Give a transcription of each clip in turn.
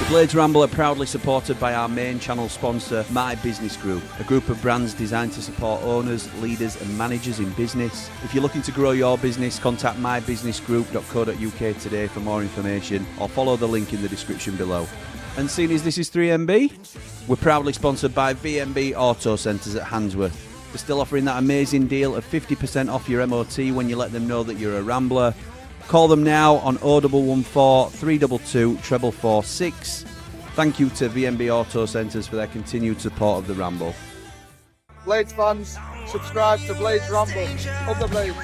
Blades Ramble are proudly supported by our main channel sponsor, My Business Group, a group of brands designed to support owners, leaders and managers in business. If you're looking to grow your business, contact mybusinessgroup.co.uk today for more information or follow the link in the description below. And seeing as this is 3MB, we're proudly sponsored by VMB Auto Centres at Handsworth. They're still offering that amazing deal of 50% off your MOT when you let them know that you're a Rambler. Call them now on 0114 322 4446. Thank you to VMB Auto Centres for their continued support of the Ramble. Blades fans, subscribe to Blades Ramble. Of the Blades.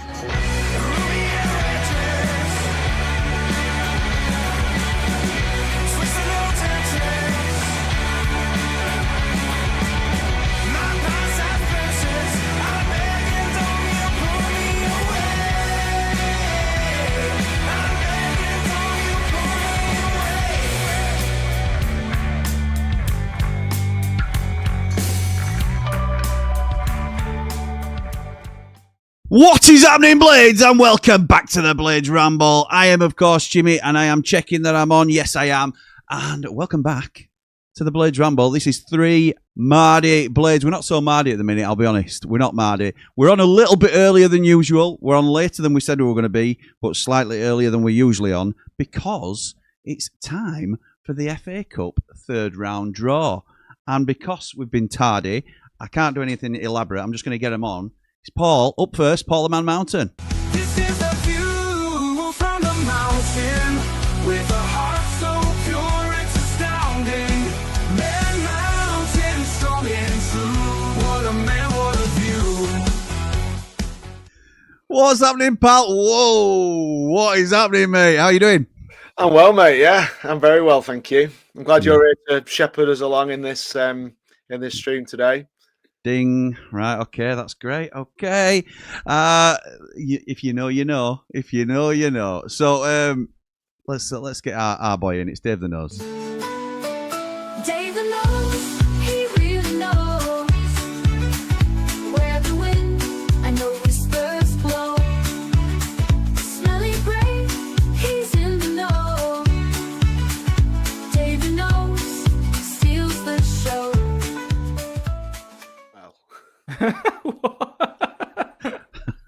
What is happening, Blades? And welcome back to the Blades Ramble. I am, of course, Jimmy, and I am checking that I'm on. Yes, I am. And welcome back to the Blades Ramble. This is 3 Mardy Blades. We're not so Mardy at the minute, I'll be honest. We're not Mardy. We're on a little bit earlier than usual. We're on later than we said we were going to be, but slightly earlier than we're usually on, because it's time for the FA Cup third round draw. And because we've been tardy, I can't do anything elaborate. I'm just going to get them on. It's Paul, up first, Paul the Man Mountain. This is the view from the mountain, with a heart so pure it's astounding. Man Mountain, strong and true, what a man, what a view. What's happening, pal? Whoa, what is happening, mate? How are you doing? I'm well, mate. Yeah, I'm very well, thank you. I'm glad you're here to shepherd us along in this stream today. Ding. Right, okay, that's great. Okay. If you know, you know. If you know, you know. So let's get our boy in. It's Dave the Nose. Dave the Nose, he really knows where the wind, I know whispers blow. Smelly brain, he's in the know. Dave the Nose steals the show.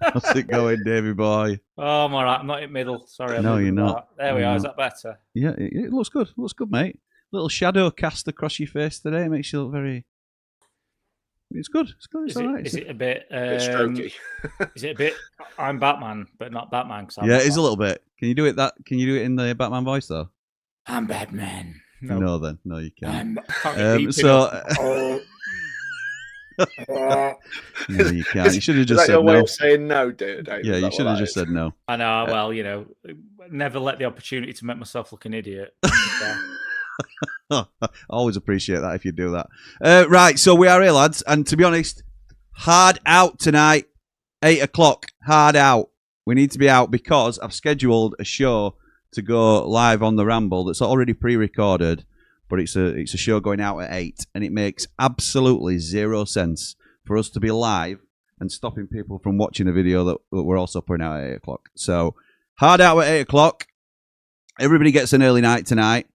How's it going, Davey boy? Oh, I'm all right. I'm not in middle. Sorry. No, you're not. There we are. Is that better? Yeah, it looks good. It looks good, mate. Little shadow cast across your face today. It makes you look very... It's good. It's good. It's all right. Is it a bit... Bit strokey. Is it a bit... I'm Batman, but not Batman. Yeah, it is a little bit. Can you do it Can you do it in the Batman voice, though? I'm Batman. No, then. No, you can't. No, you can't. You should have just said no. Way of saying no, dude. Yeah, you should have just said no. I know. Well, you know, never let the opportunity to make myself look an idiot. Always appreciate that if you do that. Right, so we are here, lads, and to be honest, hard out tonight, 8 o'clock. Hard out. We need to be out because I've scheduled a show to go live on the Ramble that's already pre-recorded. But it's a show going out at 8, and it makes absolutely zero sense for us to be live and stopping people from watching a video that we're also putting out at 8 o'clock. So, hard out at 8 o'clock. Everybody gets an early night tonight.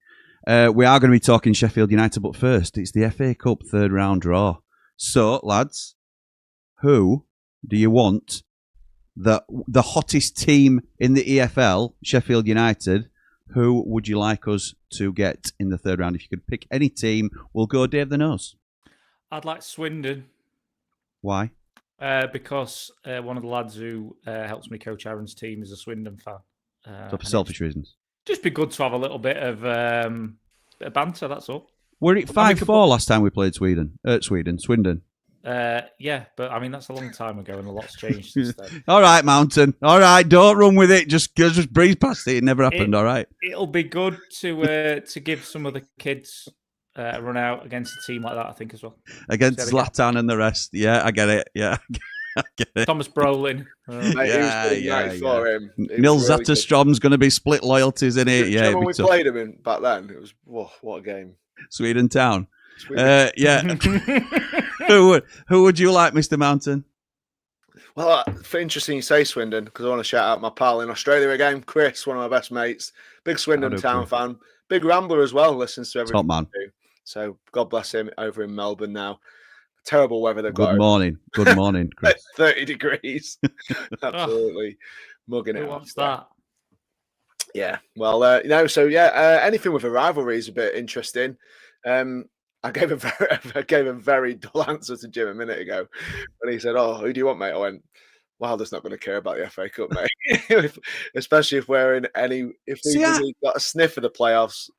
We are going to be talking Sheffield United, but first, it's the FA Cup third round draw. So, lads, who do you want the hottest team in the EFL, Sheffield United? Who would you like us to get in the third round? If you could pick any team, we'll go Dave the Nose. I'd like Swindon. Why? Because one of the lads who helps me coach Aaron's team is a Swindon fan. So for selfish reasons? Just be good to have a little bit of banter, that's all. Were it 5-4 last time we played Swindon? Yeah, but I mean, that's a long time ago and a lot's changed since then. All right, Mountain. All right, don't run with it. Just breeze past it. It never happened, all right? It'll be good to give some of the kids a run out against a team like that, I think, as well. Against Zlatan and the rest. Yeah, I get it. Yeah, I get it. Thomas Brolin. For him. Nils really Zetterstrom's going to be split loyalties in it. Yeah, when we played him back then, it was, what a game. Sweden Town. Yeah. Who would you like, Mr. Mountain? Well, interesting you say Swindon, because I want to shout out my pal in Australia again, Chris, one of my best mates. Big Swindon Town fan. Big Rambler as well, listens to everything. Top man. We do. So God bless him over in Melbourne now. Terrible weather they've got. Good morning. Good morning, Chris. 30 degrees. Absolutely mugging it. Who wants that? Yeah. Well, so anything with a rivalry is a bit interesting. I gave a very dull answer to Jim a minute ago when he said, "Oh, who do you want, mate?" I went, "Wilder's not going to care about the FA Cup, mate." Especially if we're in we've got a sniff of the playoffs.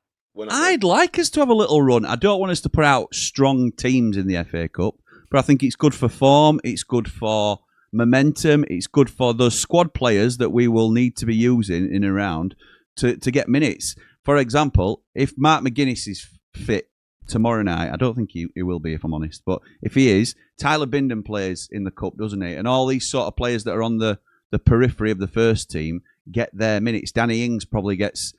I'd like us to have a little run. I don't want us to put out strong teams in the FA Cup, but I think it's good for form. It's good for momentum. It's good for those squad players that we will need to be using in and around to get minutes. For example, if Mark McGuinness is fit tomorrow night, I don't think he will be, if I'm honest, but if he is, Tyler Bindon plays in the Cup, doesn't he? And all these sort of players that are on the periphery of the first team get their minutes. Danny Ings probably gets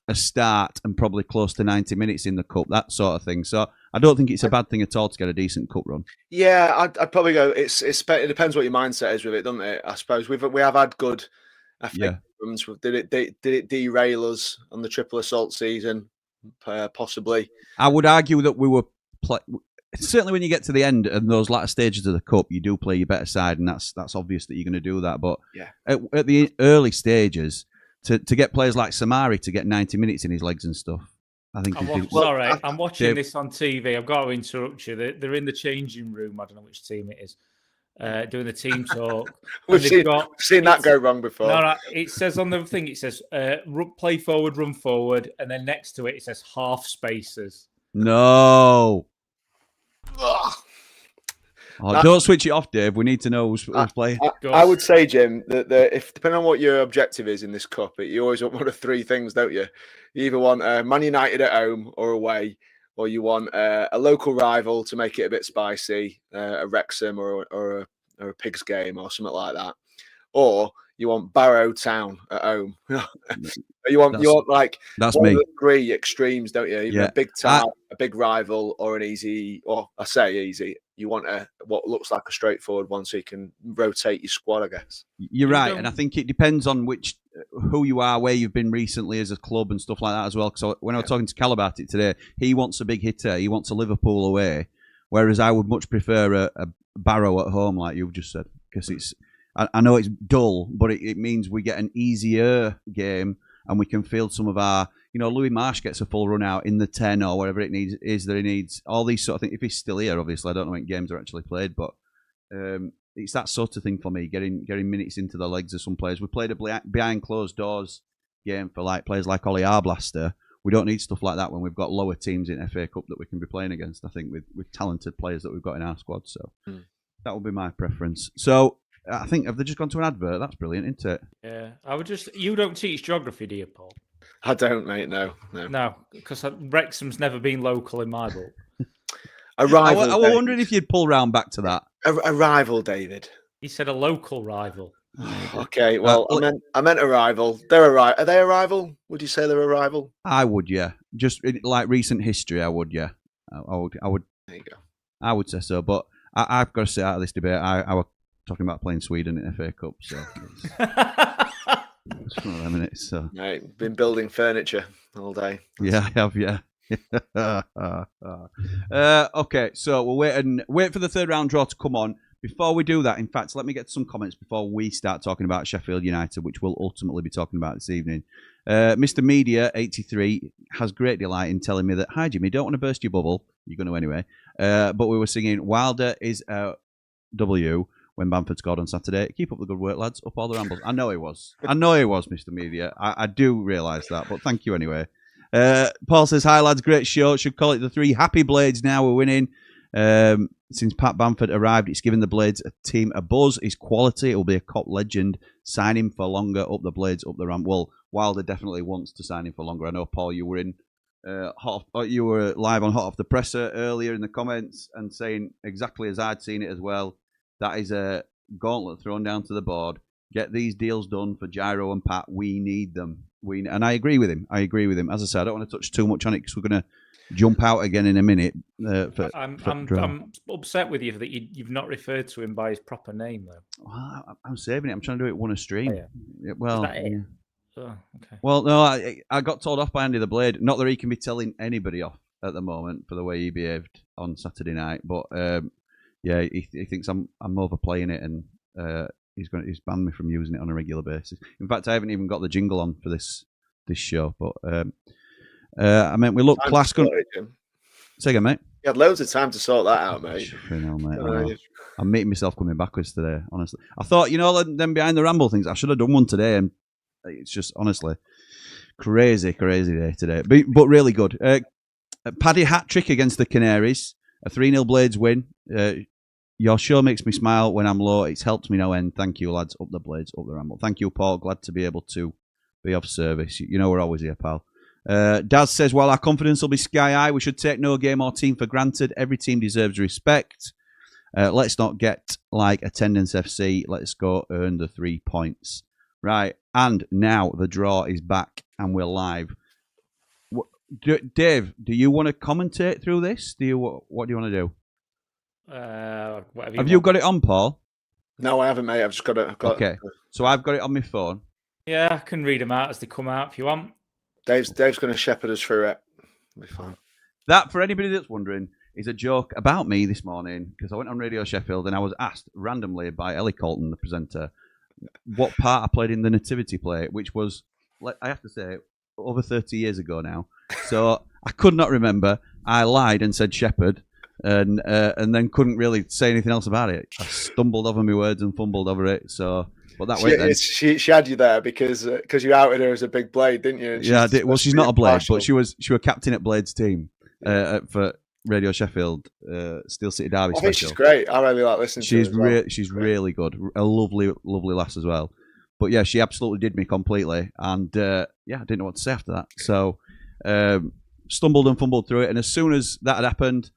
a start and probably close to 90 minutes in the Cup, that sort of thing. So I don't think it's a bad thing at all to get a decent Cup run. Yeah, I'd probably go. It depends what your mindset is with it, doesn't it? I suppose we have had good FA runs. Did it derail us on the triple assault season? Possibly. I would argue that we were certainly when you get to the end and those latter stages of the Cup, you do play your better side, and that's obvious that you're going to do that. But at the early stages, to get players like Samari to get 90 minutes in his legs and stuff, I think. I'm watching this on TV. I've got to interrupt you. They're in the changing room. I don't know which team it is. Doing the team talk. We've seen that go wrong before. No, it says on the thing, it says play forward, run forward, and then next to it says half spaces. No. Don't switch it off, Dave. We need to know who's playing. I would say, Jim, that if depending on what your objective is in this cup, you always want one of three things, don't you? You either want Man United at home or away, or you want a local rival to make it a bit spicy, a Wrexham or a Pigs game or something like that, or you want Barrow Town at home. you want like that's one me. Of the three extremes, don't you? You want a big town, a big rival, or an easy. Or I say easy. You want what looks like a straightforward one, so you can rotate your squad, I guess. You're right, and I think it depends on who you are, where you've been recently as a club, and stuff like that as well. So when I was talking to Cal about it today, he wants a big hitter. He wants a Liverpool away, whereas I would much prefer a Barrow at home, like you've just said, because it's. I know it's dull, but it means we get an easier game, and we can field some of our. Louis Marsh gets a full run out in the 10 or whatever it needs. He needs all these sort of things. If he's still here, obviously, I don't know when games are actually played, but it's that sort of thing for me, getting minutes into the legs of some players. We played a behind closed doors game for players like Ollie Arblaster. We don't need stuff like that when we've got lower teams in FA Cup that we can be playing against. I think with talented players that we've got in our squad, so that would be my preference. So. I think have they just gone to an advert? That's brilliant, isn't it? Yeah, I would just. You don't teach geography, do you, Paul? I don't, mate. No, because Wrexham's never been local in my book. A rival. I was wondering if you'd pull round back to that. A rival, David. He said a local rival. Okay, well, I meant a rival. Are they a rival? Would you say they're a rival? I would, yeah. Just like recent history, I would, yeah. I would. There you go. I would say so, but I've got to stay out of this debate. I was talking about playing Sweden in FA Cup, so it's one of them minutes. So right, been building furniture all day. Yeah, I have. Yeah. Okay, so we'll wait for the third round draw to come on. Before we do that, in fact, let me get some comments before we start talking about Sheffield United, which we'll ultimately be talking about this evening. Mr. Media 83 has great delight in telling me that, hi Jimmy, don't want to burst your bubble. You're going to anyway. But we were singing Wilder is a W when Bamford scored on Saturday. Keep up the good work, lads. Up all the rambles. I know he was, Mr. Media. I do realise that, but thank you anyway. Paul says, hi lads, great show. Should call it the three happy Blades now. We're winning. Since Pat Bamford arrived, it's given the Blades a team a buzz. His quality, it will be a Cop legend. Sign him for longer, up the Blades, up the ramp. Well, Wilder definitely wants to sign him for longer. I know, Paul, you were you were live on Hot Off the Presser earlier in the comments and saying exactly as I'd seen it as well. That is a gauntlet thrown down to the board. Get these deals done for Gyro and Pat. We need them. And I agree with him. As I said, I don't want to touch too much on it because we're going to jump out again in a minute. I'm upset with you that you've not referred to him by his proper name, though. Well, I'm saving it. I'm trying to do it one a stream. Oh, yeah. Well, Is that it? yeah. Oh, okay. Well, no, I got told off by Andy the Blade. Not that he can be telling anybody off at the moment for the way he behaved on Saturday night, but yeah, he thinks I'm overplaying it, and he's banned me from using it on a regular basis. In fact, I haven't even got the jingle on for this show. But I mean, we look class. Say again, mate. You had loads of time to sort that out, mate. Hell, mate. I'm making myself coming backwards today, honestly. I thought, them behind the ramble things, I should have done one today, and it's just, honestly, crazy day today. But really good. Paddy hat-trick against the Canaries. A 3-0 Blades win. Your show makes me smile when I'm low. It's helped me no end. Thank you, lads. Up the Blades, up the Ramble. Thank you, Paul. Glad to be able to be of service. You know we're always here, pal. Daz says, while our confidence will be sky high, we should take no game or team for granted. Every team deserves respect. Let's not get like attendance FC. Let's go earn the 3 points. Right, and now the draw is back and we're live. Dave, do you want to commentate through this? What do you want to do? Have you got it on, Paul? No, I haven't, mate. I've just got it. Okay, so I've got it on my phone. Yeah, I can read them out as they come out if you want. Dave's going to shepherd us through it. It'll be fine. That, for anybody that's wondering, is a joke about me this morning, because I went on Radio Sheffield and I was asked randomly by Ellie Colton, the presenter, what part I played in the Nativity play, which was, I have to say, over 30 years ago now. So I could not remember. I lied and said shepherd, and then couldn't really say anything else about it. I stumbled over my words and fumbled over it. So, but that way then. She had you there because you outed her as a big Blade, didn't you? Yeah, I did. Well, she's not a Blade, but she was captain at Blade's team for Radio Sheffield, Steel City Derby I special. think she's great. I really like listening to her. She's really good. A lovely lass as well. But yeah, she absolutely did me completely. And yeah, I didn't know what to say after that. So stumbled and fumbled through it. And as soon as that had happened,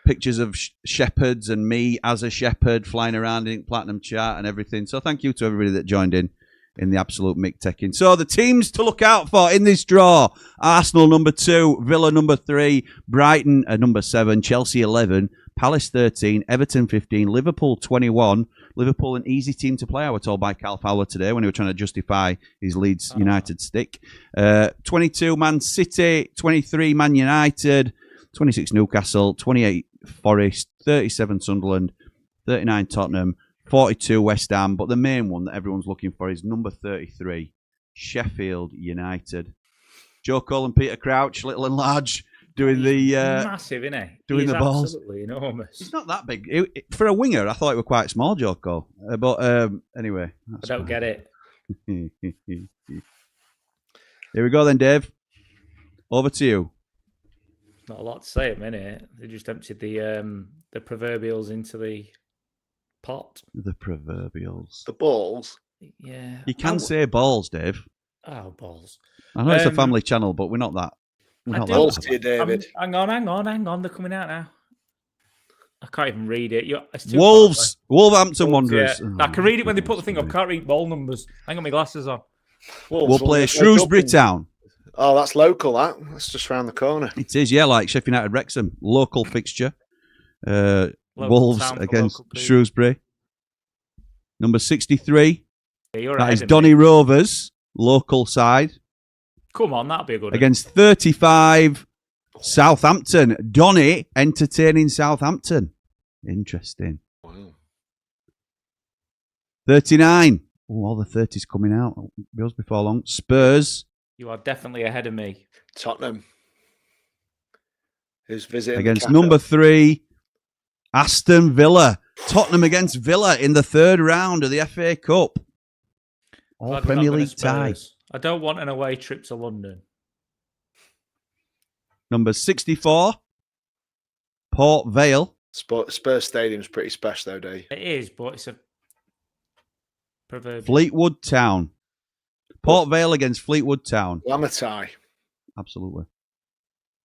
pictures of shepherds and me as a shepherd flying around in Platinum chat and everything. So thank you to everybody that joined in the absolute Mick Teching. So the teams to look out for in this draw: Arsenal number 2, Villa number 3, Brighton number 7, Chelsea 11, Palace 13, Everton 15, Liverpool 21. Liverpool, an easy team to play, I was told by Cal Fowler today when he was trying to justify his Leeds United stick. 22 Man City, 23 Man United, 26 Newcastle, 28 Forest, 37 Sunderland, 39 Tottenham, 42 West Ham, but the main one that everyone's looking for is number 33, Sheffield United. Joe Cole and Peter Crouch, little and large, doing the massive, isn't he? Doing the balls. Absolutely enormous. It's not that big for a winger. I thought it were quite small, Joe Cole. But anyway, I don't get it. Here we go then, Dave. Over to you. Not a lot to say at the minute. They just emptied the proverbials into the pot. The proverbials. The balls. Yeah. You can say balls, Dave. Oh, balls. I know it's a family channel, but we're not that. Balls to you, David. Hang on. They're coming out now. I can't even read it. Wolves. Wolverhampton Wanderers. Yeah. I can read it when they put the thing up. Can't read ball numbers. I ain't got my glasses on. We'll play Shrewsbury Town. Oh, that's local, that. That's just round the corner. It is, yeah, like Sheffield United Wrexham. Local fixture. Wolves against Shrewsbury. Number 63. Yeah, that is Donny Rovers. Local side. Come on, that'll be a good one. Against 35 Southampton. Donny entertaining Southampton. Interesting. Wow. 39. Oh, all the 30s coming out. Bills before long. Spurs. You are definitely ahead of me. Tottenham. Who's visiting against number 3, Aston Villa. Tottenham against Villa in the 3rd round of the FA Cup. All Premier League tie. I don't want an away trip to London. Number 64, Port Vale. Spurs Stadium's pretty special, though, Dave. It is, but it's a proverbial. Fleetwood Town. Port Vale against Fleetwood Town. I'm a tie. Absolutely.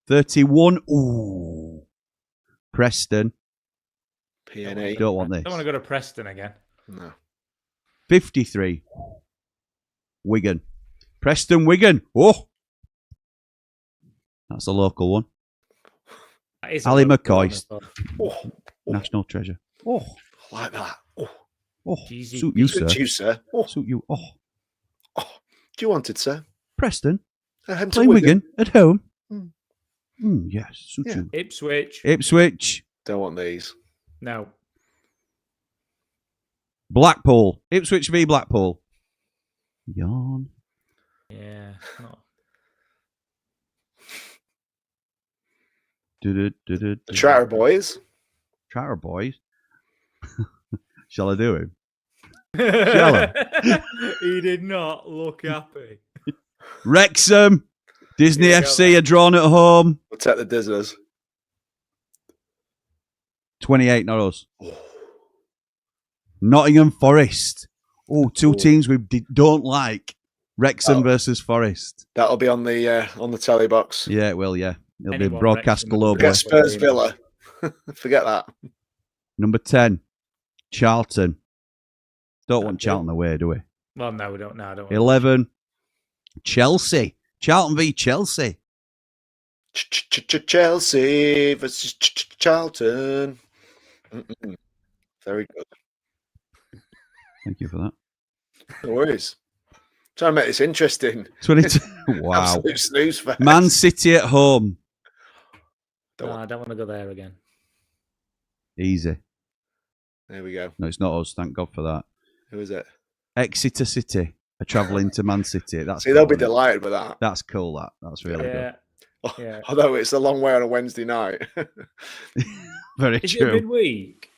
31. Ooh. Preston. P&E. Don't want this. I don't want to go to Preston again. No. 53. Wigan. Preston Wigan. Oh. That's a local one. That is a Ali local one McCoy, as well. Oh, national treasure. Oh, like that. Oh, Jeezy suit you, Pete. sir. suit you, sir. Oh, Suit you. Oh, oh. Do you want it, sir? Preston, Head to playing Wigan at home. Yes, suit Yeah. you. Ipswich. Ipswich, Don't want these. No. Blackpool. Ipswich v Blackpool. Yawn. Yeah. Not. The Trotter Boys. Trotter boys. Shall I do him? He did not look happy. Wrexham. Disney Here we go, FC are drawn at home. We'll take the Dizzlers. 28, not us. Nottingham Forest. Oh, two teams we don't like. Wrexham versus Forest. That'll be on the telly box. Yeah, it will, yeah. It'll be Anyone broadcast Wrexham. globally. Forget Spurs Villa. Forget that. Number 10, Charlton. Don't want Charlton away, do we? Well, no, we don't. No, I don't. 11, Chelsea. Charlton v Chelsea. Chelsea versus Charlton. Very good. Thank you for that. No worries. Trying to make this interesting. 22. Wow. Absolute snooze fest. Man City at home. No, I don't want to go there again. Easy. There we go. No, it's not us. Thank God for that. Who is it? Exeter City are travelling to Man City. That's See, they'll cool, be isn't it? delighted with that. That's cool. That's really Yeah. Oh, Yeah. Although it's a long way on a Wednesday night. good. Very Is it true. midweek?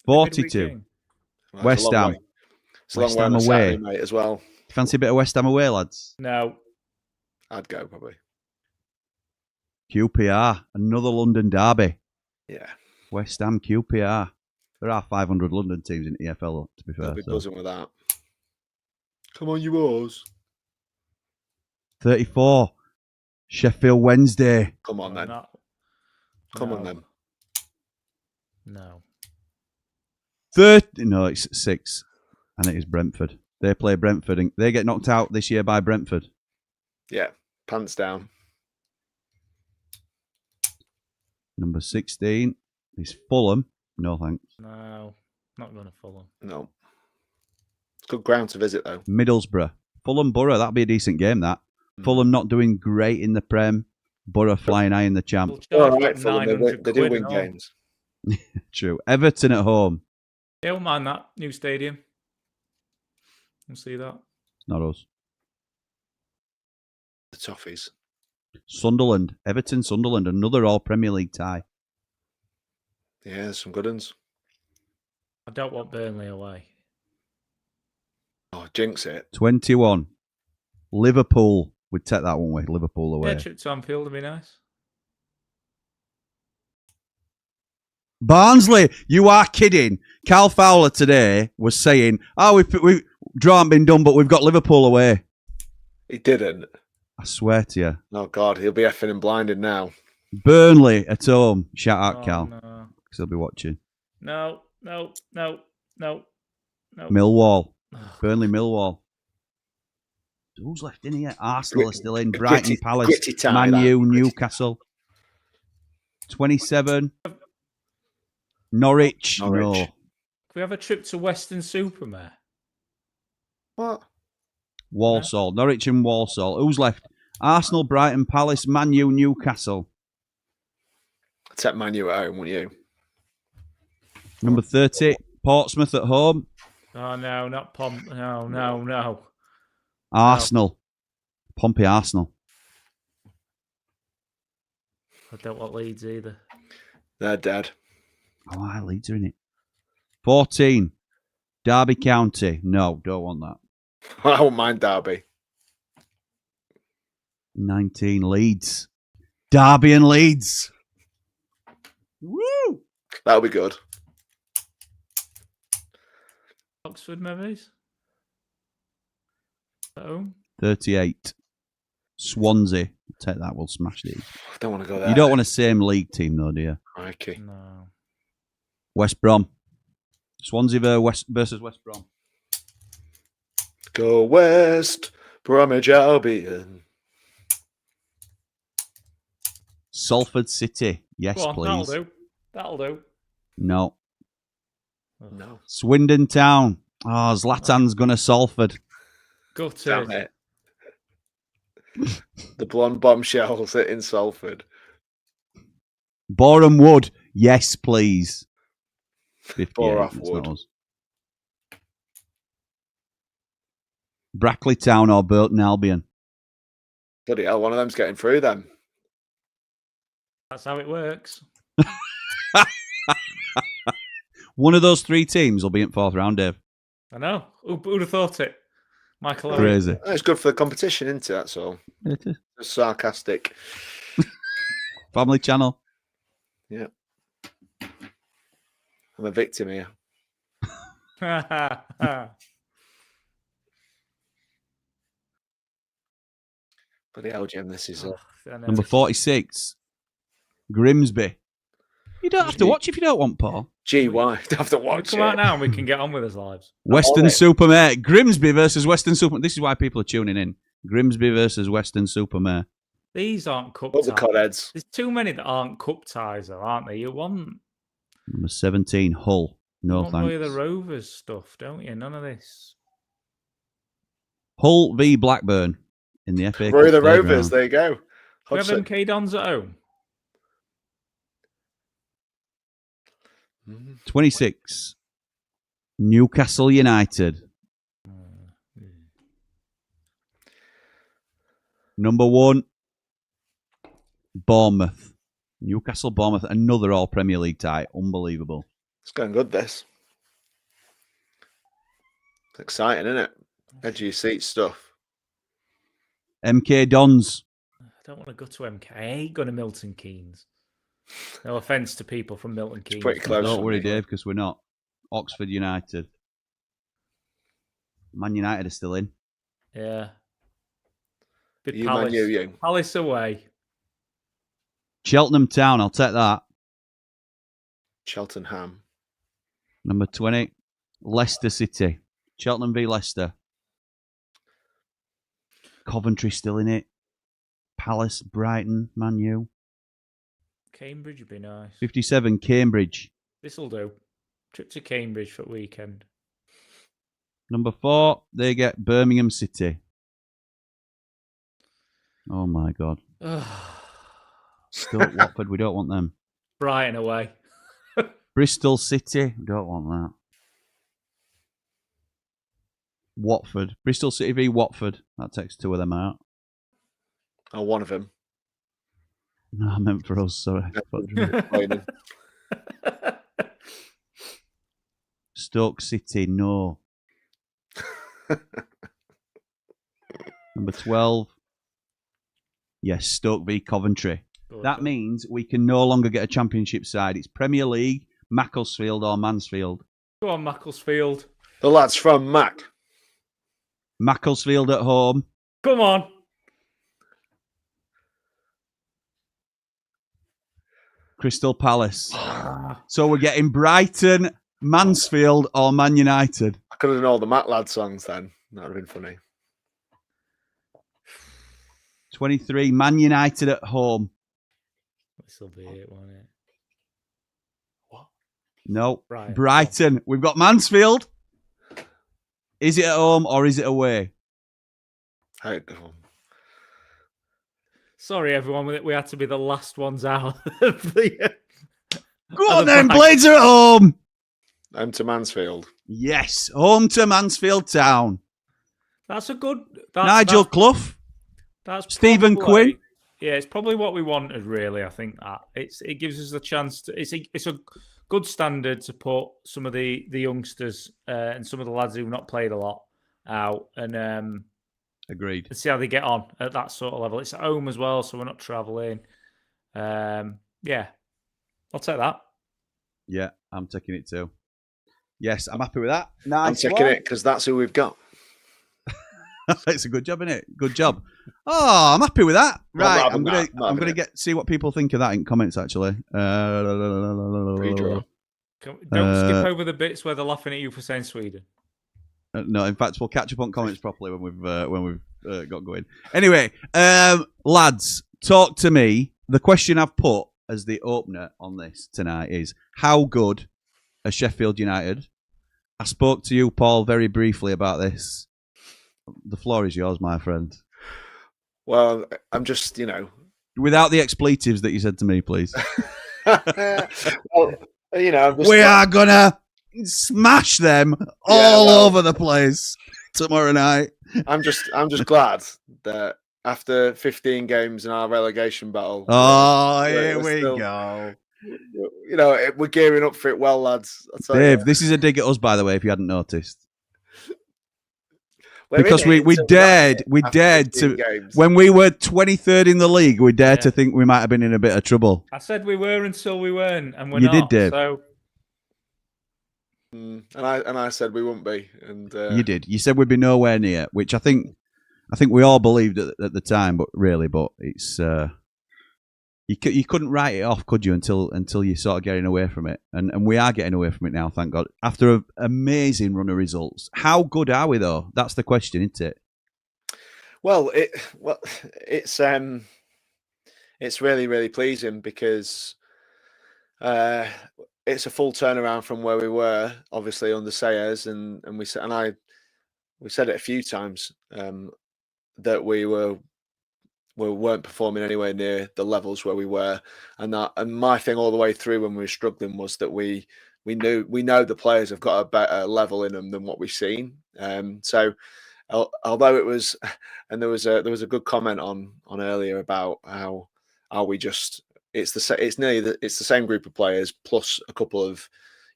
42. Midweek game? Well, West it's a long Ham. way. It's a long West way on Ham a away. Saturday, mate, as well. Fancy a bit of West Ham away, lads? No. I'd go probably. QPR. Another London derby. Yeah. West Ham QPR. There are 500 London teams in EFL, to be They'll fair. be So. buzzing with that. Come on, you Oars. 34. Sheffield Wednesday. Come on, then. Come on, then. No. 30. No, it's 6. And it is Brentford. They play Brentford. And they get knocked out this year by Brentford. Yeah. Pants down. Number 16 is Fulham. No thanks. No. Not going to Fulham. No. It's good ground to visit, though. Middlesbrough. Fulham Borough. That'd be a decent game, that. Fulham not doing great in the Prem. Borough flying high in the champ. All Charge right, like Fulham. They 900 do quid win and all. games. True. Everton at home. They don't mind that new stadium. We'll see that. Not us. The Toffees. Sunderland. Everton, Sunderland. Another all Premier League tie. Yeah, there's some good ones. I don't want Burnley away. Oh, jinx it. 21. Liverpool. We'd take that one way. Liverpool away. Yeah, trip to Anfield would be nice. Barnsley, you are kidding. Cal Fowler today was saying, we draw haven't been done, but we've got Liverpool away. He didn't. I swear to you. Oh, God. He'll be effing and blinded now. Burnley at home. Shout out, Oh, Cal, No. because he'll be watching. No. Millwall. Burnley, Millwall. Who's left in here? Arsenal are still in. Brighton, Palace, gritty tie, Man that. U, Gritty Newcastle. 27. Norwich. Norwich. No. Can we have a trip to Western Supermare? What? Walsall. Norwich and Walsall. Who's left? Arsenal, Brighton, Palace, Man U, Newcastle. I'd take Man U at home, wouldn't you? Number 30, Portsmouth at home. Oh, no, not Pom. No. Arsenal. Pompey Arsenal. I don't want Leeds either. They're dead. Oh, our Leeds are in it. 14, Derby County. No, don't want that. I won't mind Derby. 19, Leeds. Derby and Leeds. Woo! That'll be good. Oxford, maybe? At home? 38, Swansea. Take that, we'll smash these. I don't want to go there. You don't want a same league team, though, do you? Crikey. No. West Brom. Swansea versus West Brom. Go West, Bromwich Albion. Salford City. Yes, Go on, please. That'll do. No. No. Swindon Town. Oh, Zlatan's gonna Salford. Gutted. Damn it. The blonde bombshells in Salford. Boreham Wood. Yes, please. 58. Borough That's Wood. not us. Brackley Town or Burton Albion. Bloody hell, one of them's getting through then. That's how it works. One of those three teams will be in fourth round, Dave. I know. Who'd have thought it? Michael Owen. Crazy. It's good for the competition, isn't it? That's all. It is. Just sarcastic. Family Channel. Yeah. I'm a victim here. Bloody hell, Jim, this is... Number 46. Grimsby. You don't have to watch if you don't want, Paul. GY. Don't have to watch Come it. out now and we can get on with our lives. Western-super-Mare. Grimsby versus Western-super-Mare. This is why people are tuning in. Grimsby versus Western-super-Mare. These aren't cup All the ties. codheads. There's too many that aren't cup ties, though, aren't there? You want Number 17, Hull. No one way thanks. of the Rovers stuff, don't you? None of this. Hull v Blackburn in the FA Cup. Roy the third Rovers, round. there you go. We have Hodgson. MK Dons at home. 26. Newcastle United. Number 1, Bournemouth. Newcastle, Bournemouth, another all Premier League tie. Unbelievable. It's going good, this. It's exciting, isn't it? Edge of your seat stuff. MK Dons. I don't want to go to MK. I hate going to Milton Keynes. No offence to people from Milton Keynes. pretty close. Don't worry, for me. Dave, because we're not. Oxford United. Man United are still in. Yeah. Bit You, man, you. Palace away. Cheltenham Town, I'll take that. Cheltenham. Number 20, Leicester City. Cheltenham v Leicester. Coventry still in it. Palace, Brighton, Man U. Cambridge would be nice. 57, Cambridge. This'll do. Trip to Cambridge for a weekend. Number 4, they get Birmingham City. Oh my God. Still Watford, we don't want them. Brighton away. Bristol City, we don't want that. Watford. Bristol City v Watford. That takes 2 of them out. Oh, one of them. No, I meant for us, sorry. Stoke City, no. Number 12. Yes, Stoke v Coventry. That means we can no longer get a championship side. It's Premier League, Macclesfield or Mansfield. Go on, Macclesfield. The lads from Mac. Macclesfield at home. Come on. Crystal Palace. So we're getting Brighton, Mansfield or Man United. I could have done all the Mac lad songs then. That would have been funny. 23, Man United at home. This'll be it, won't it? No. Brighton. Brighton. We've got Mansfield. Is it at home or is it away? Sorry, everyone. We had to be the last ones out. Of the, Go on then, Blades are at home. Home to Mansfield. Yes, home to Mansfield Town. That's a good... Nigel Clough. That's Stephen probably- Quinn. Yeah, it's probably what we wanted, really. I think that it gives us the chance to. It's a good standard to put some of the youngsters and some of the lads who've not played a lot out and Agreed. see how they get on at that sort of level. It's at home as well, so we're not travelling. Yeah, I'll take that. Yeah, I'm taking it too. Yes, I'm happy with that. Nice. I'm taking it because that's who we've got. It's a good job, isn't it? Good job. Oh, I'm happy with that. Right, I'm gonna see what people think of that in comments. Actually, Redraw. Don't skip over the bits where they're laughing at you for saying Sweden. No, in fact, we'll catch up on comments properly when we've got going. Anyway, lads, talk to me. the question I've put as the opener on this tonight is, how good are Sheffield United? I spoke to you, Paul, very briefly about this. The floor is yours, my friend. Well, I'm just, Without the expletives that you said to me, please. well, I'm just, We are gonna smash them all over the place tomorrow night. I'm just glad that after 15 games in our relegation battle, Here we go. We're gearing up for it well, lads. I'll tell Dave, you. this is a dig at us, by the way, if you hadn't noticed. We're Because in it, we so dared after 15 to, games. when we were 23rd in the league, we dared to think we might have been in a bit of trouble. I said we were until we weren't, and we're You not. did, Dave. So And I said we wouldn't be, and You did. You said we'd be nowhere near, which I think we all believed at the time, but it's you couldn't write it off, could you? Until you sort of getting away from it, and we are getting away from it now, thank God. After an amazing run of results, how good are we though? That's the question, isn't it? Well, it's really, really pleasing because it's a full turnaround from where we were, obviously under Sayers, and we said it a few times that we weren't performing anywhere near the levels where we were, and my thing all the way through when we were struggling was that we know the players have got a better level in them than what we've seen. So although it was, and there was a good comment on earlier about how we just it's the same group of players plus a couple of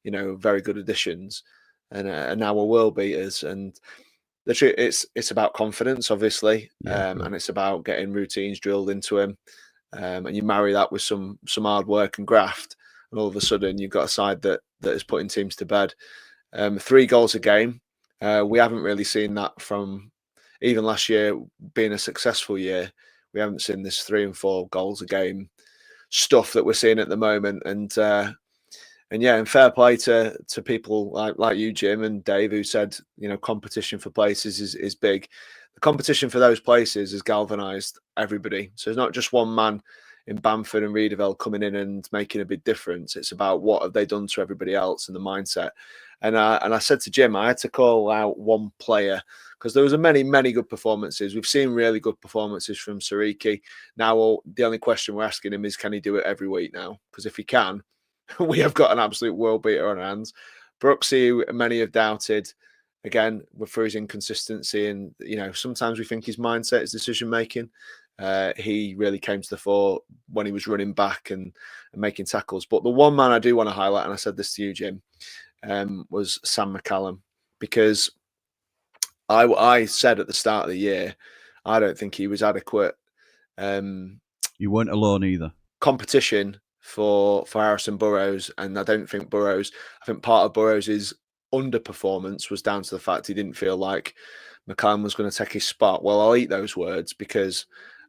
very good additions, and now we're world beaters. And the truth, it's about confidence, obviously, and it's about getting routines drilled into him, and you marry that with some hard work and graft, and all of a sudden you've got a side that is putting teams to bed. 3 goals a game. We haven't really seen that from even last year being a successful year. We haven't seen this 3 and 4 goals a game stuff that we're seeing at the moment. And fair play to people like you, Jim, and Dave, who said competition for places is big. The competition for those places has galvanised everybody. So it's not just one man in Bamford and Reederville coming in and making a big difference. It's about what have they done to everybody else and the mindset. And I said to Jim, I had to call out one player because there was many good performances. We've seen really good performances from Sariki. Now, the only question we're asking him is, can he do it every week now? Because if he can, we have got an absolute world beater on our hands. Brooksy, who many have doubted, again, for his inconsistency, and sometimes we think his mindset, his decision making. He really came to the fore when he was running back and making tackles. But the one man I do want to highlight, and I said this to you, Jim, was Sam McCallum, because I said at the start of the year, I don't think he was adequate. You weren't alone either. Competition for Harrison Burrows, and I don't think Burrows. I think part of Burrows' underperformance was down to the fact he didn't feel like McCallum was going to take his spot. Well, I'll eat those words because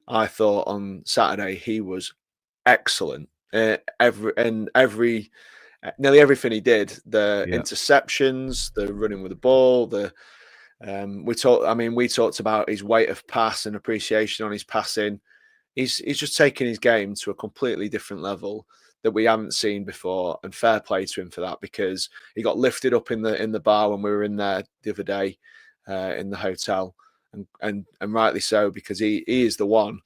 I thought on Saturday he was excellent. Nearly everything he did, the interceptions, the running with the ball, we talked about his weight of pass and appreciation on his passing. He's just taken his game to a completely different level that we haven't seen before, and fair play to him for that, because he got lifted up in the bar when we were in there the other day in the hotel, and rightly so, because he is the one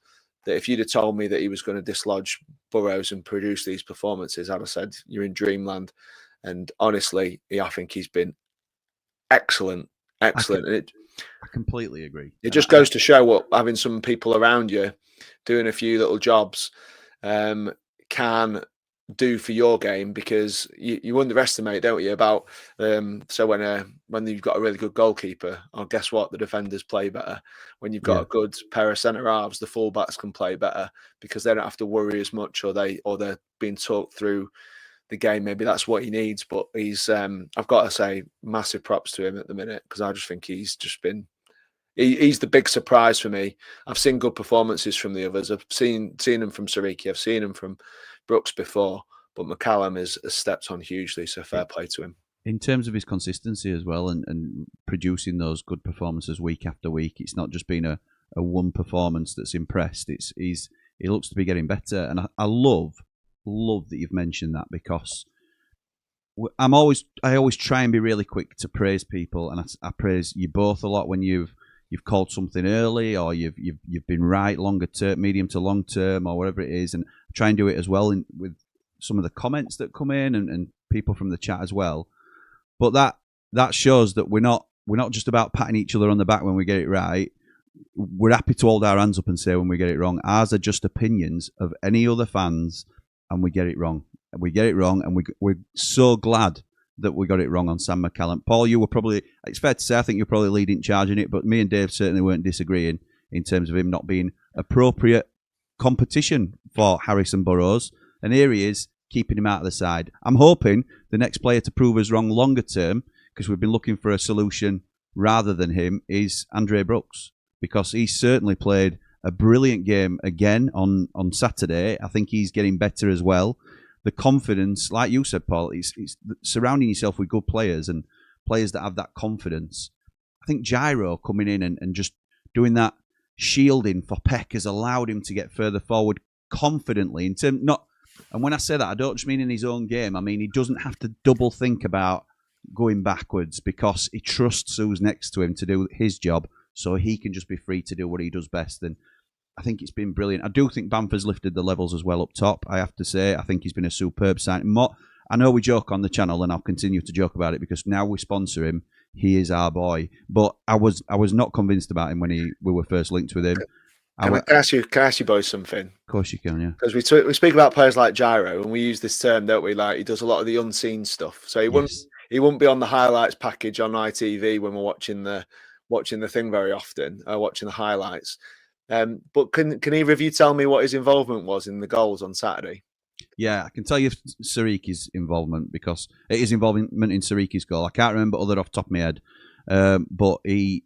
that if you'd have told me that he was going to dislodge Burrows and produce these performances, I'd have said you're in dreamland. And honestly, I think he's been excellent. I completely agree. It just goes to show what having some people around you doing a few little jobs can do for your game, because you underestimate, don't you, about so when you've got a really good goalkeeper, guess what, the defenders play better. When you've got a good pair of centre halves, the fullbacks can play better because they don't have to worry as much, or they're being talked through the game. Maybe that's what he needs. But he's I've got to say massive props to him at the minute, because I just think he's just been he's the big surprise for me. I've seen good performances from the others. I've seen him from Sariki. I've seen him from Brooks before, but McCallum has stepped on hugely, so fair play to him. In terms of his consistency as well, and producing those good performances week after week, it's not just been a one performance that's impressed. He's he looks to be getting better. And I love that you've mentioned that, because I always try and be really quick to praise people, and I praise you both a lot when you've called something early, or you've been right longer term, medium to long term, or whatever it is, and I try and do it as well with some of the comments that come in and people from the chat as well. But that shows that we're not just about patting each other on the back when we get it right. We're happy to hold our hands up and say when we get it wrong. Ours are just opinions of any other fans, and we get it wrong. We get it wrong, and we're so glad that we got it wrong on Sam McCallum. Paul, you were probably, it's fair to say, I think you're probably leading charge in it, but me and Dave certainly weren't disagreeing in terms of him not being appropriate competition for Harrison Burrows. And here he is, keeping him out of the side. I'm hoping the next player to prove us wrong longer term, because we've been looking for a solution rather than him, is Andre Brooks, because he certainly played a brilliant game again on Saturday. I think he's getting better as well. The confidence, like you said, Paul, it's surrounding yourself with good players and players that have that confidence. I think Gyro coming in and just doing that shielding for Peck has allowed him to get further forward confidently. And when I say that, I don't just mean in his own game. I mean, he doesn't have to double think about going backwards, because he trusts who's next to him to do his job, so he can just be free to do what he does best. And I think it's been brilliant. I do think Bamford's lifted the levels as well up top, I have to say. I think he's been a superb signing. I know we joke on the channel, and I'll continue to joke about it, because now we sponsor him. He is our boy. But I was not convinced about him when we were first linked with him. Can I ask you boys something? Of course you can, yeah. Because we speak about players like Gyro, and we use this term, don't we? Like, he does a lot of the unseen stuff. So he wouldn't be on the highlights package on ITV when we're watching the thing very often, watching the highlights. But can either of you tell me what his involvement was in the goals on Saturday? Yeah, I can tell you Sariki's involvement, because his involvement in Sariki's goal. I can't remember other off the top of my head, but he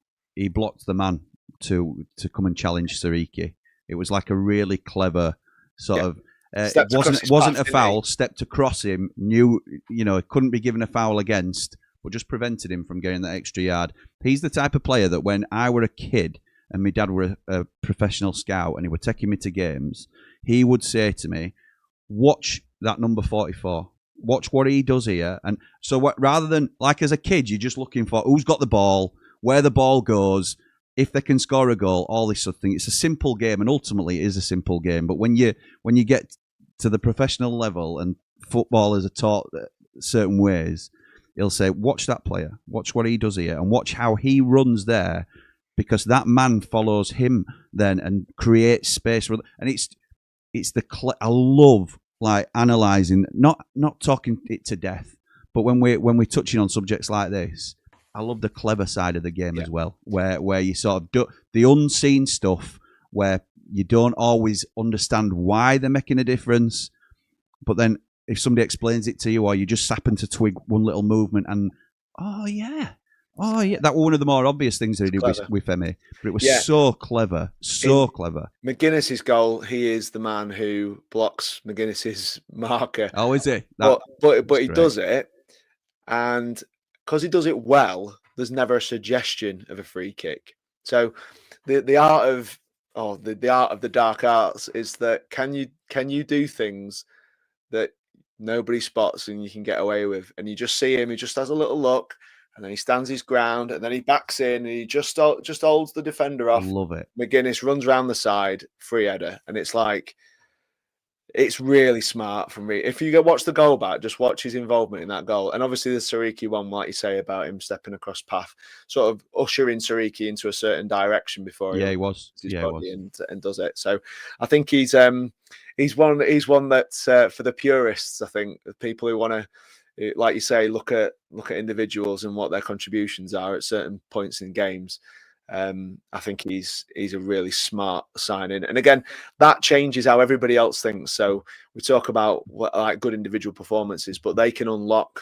blocked the man to come and challenge Sariki. It was like a really clever sort of. It wasn't a foul. Stepped across him. Knew it couldn't be given a foul against, but just prevented him from getting that extra yard. He's the type of player that when I were a kid and my dad were a professional scout and he would take me to games, he would say to me, watch that number 44. Watch what he does here. And so rather than, like as a kid, you're just looking for who's got the ball, where the ball goes, if they can score a goal, all this sort of thing. It's a simple game, and ultimately it is a simple game. But when you get to the professional level and footballers are taught certain ways, he'll say, watch that player, watch what he does here, and watch how he runs there, because that man follows him then and creates space. And I love like analysing, not talking it to death, but when we're touching on subjects like this, I love the clever side of the game as well, where you sort of do the unseen stuff, where you don't always understand why they're making a difference, but then if somebody explains it to you, or you just happen to twig one little movement, and oh yeah, that was one of the more obvious things that he did with Femi, but it was so clever, clever. McGuinness's goal, he is the man who blocks McGuinness's marker. Oh, is he? But he does it, and because he does it well, there's never a suggestion of a free kick. So the art of the dark arts is that can you do things that nobody spots and you can get away with, and you just see him, he just has a little look, and then he stands his ground, and then he backs in, and he just holds the defender off. I love it. McGuinness runs around the side, free header, and it's like, it's really smart from me. If you watch the goal back, just watch his involvement in that goal. And obviously the Sariki one, like you say about him stepping across path, sort of ushering Sariki into a certain direction before he was and does it. So I think he's one that for the purists, I think, the people who want to, like you say, look at individuals and what their contributions are at certain points in games. I think he's a really smart signing, and again, that changes how everybody else thinks. So we talk about like good individual performances, but they can unlock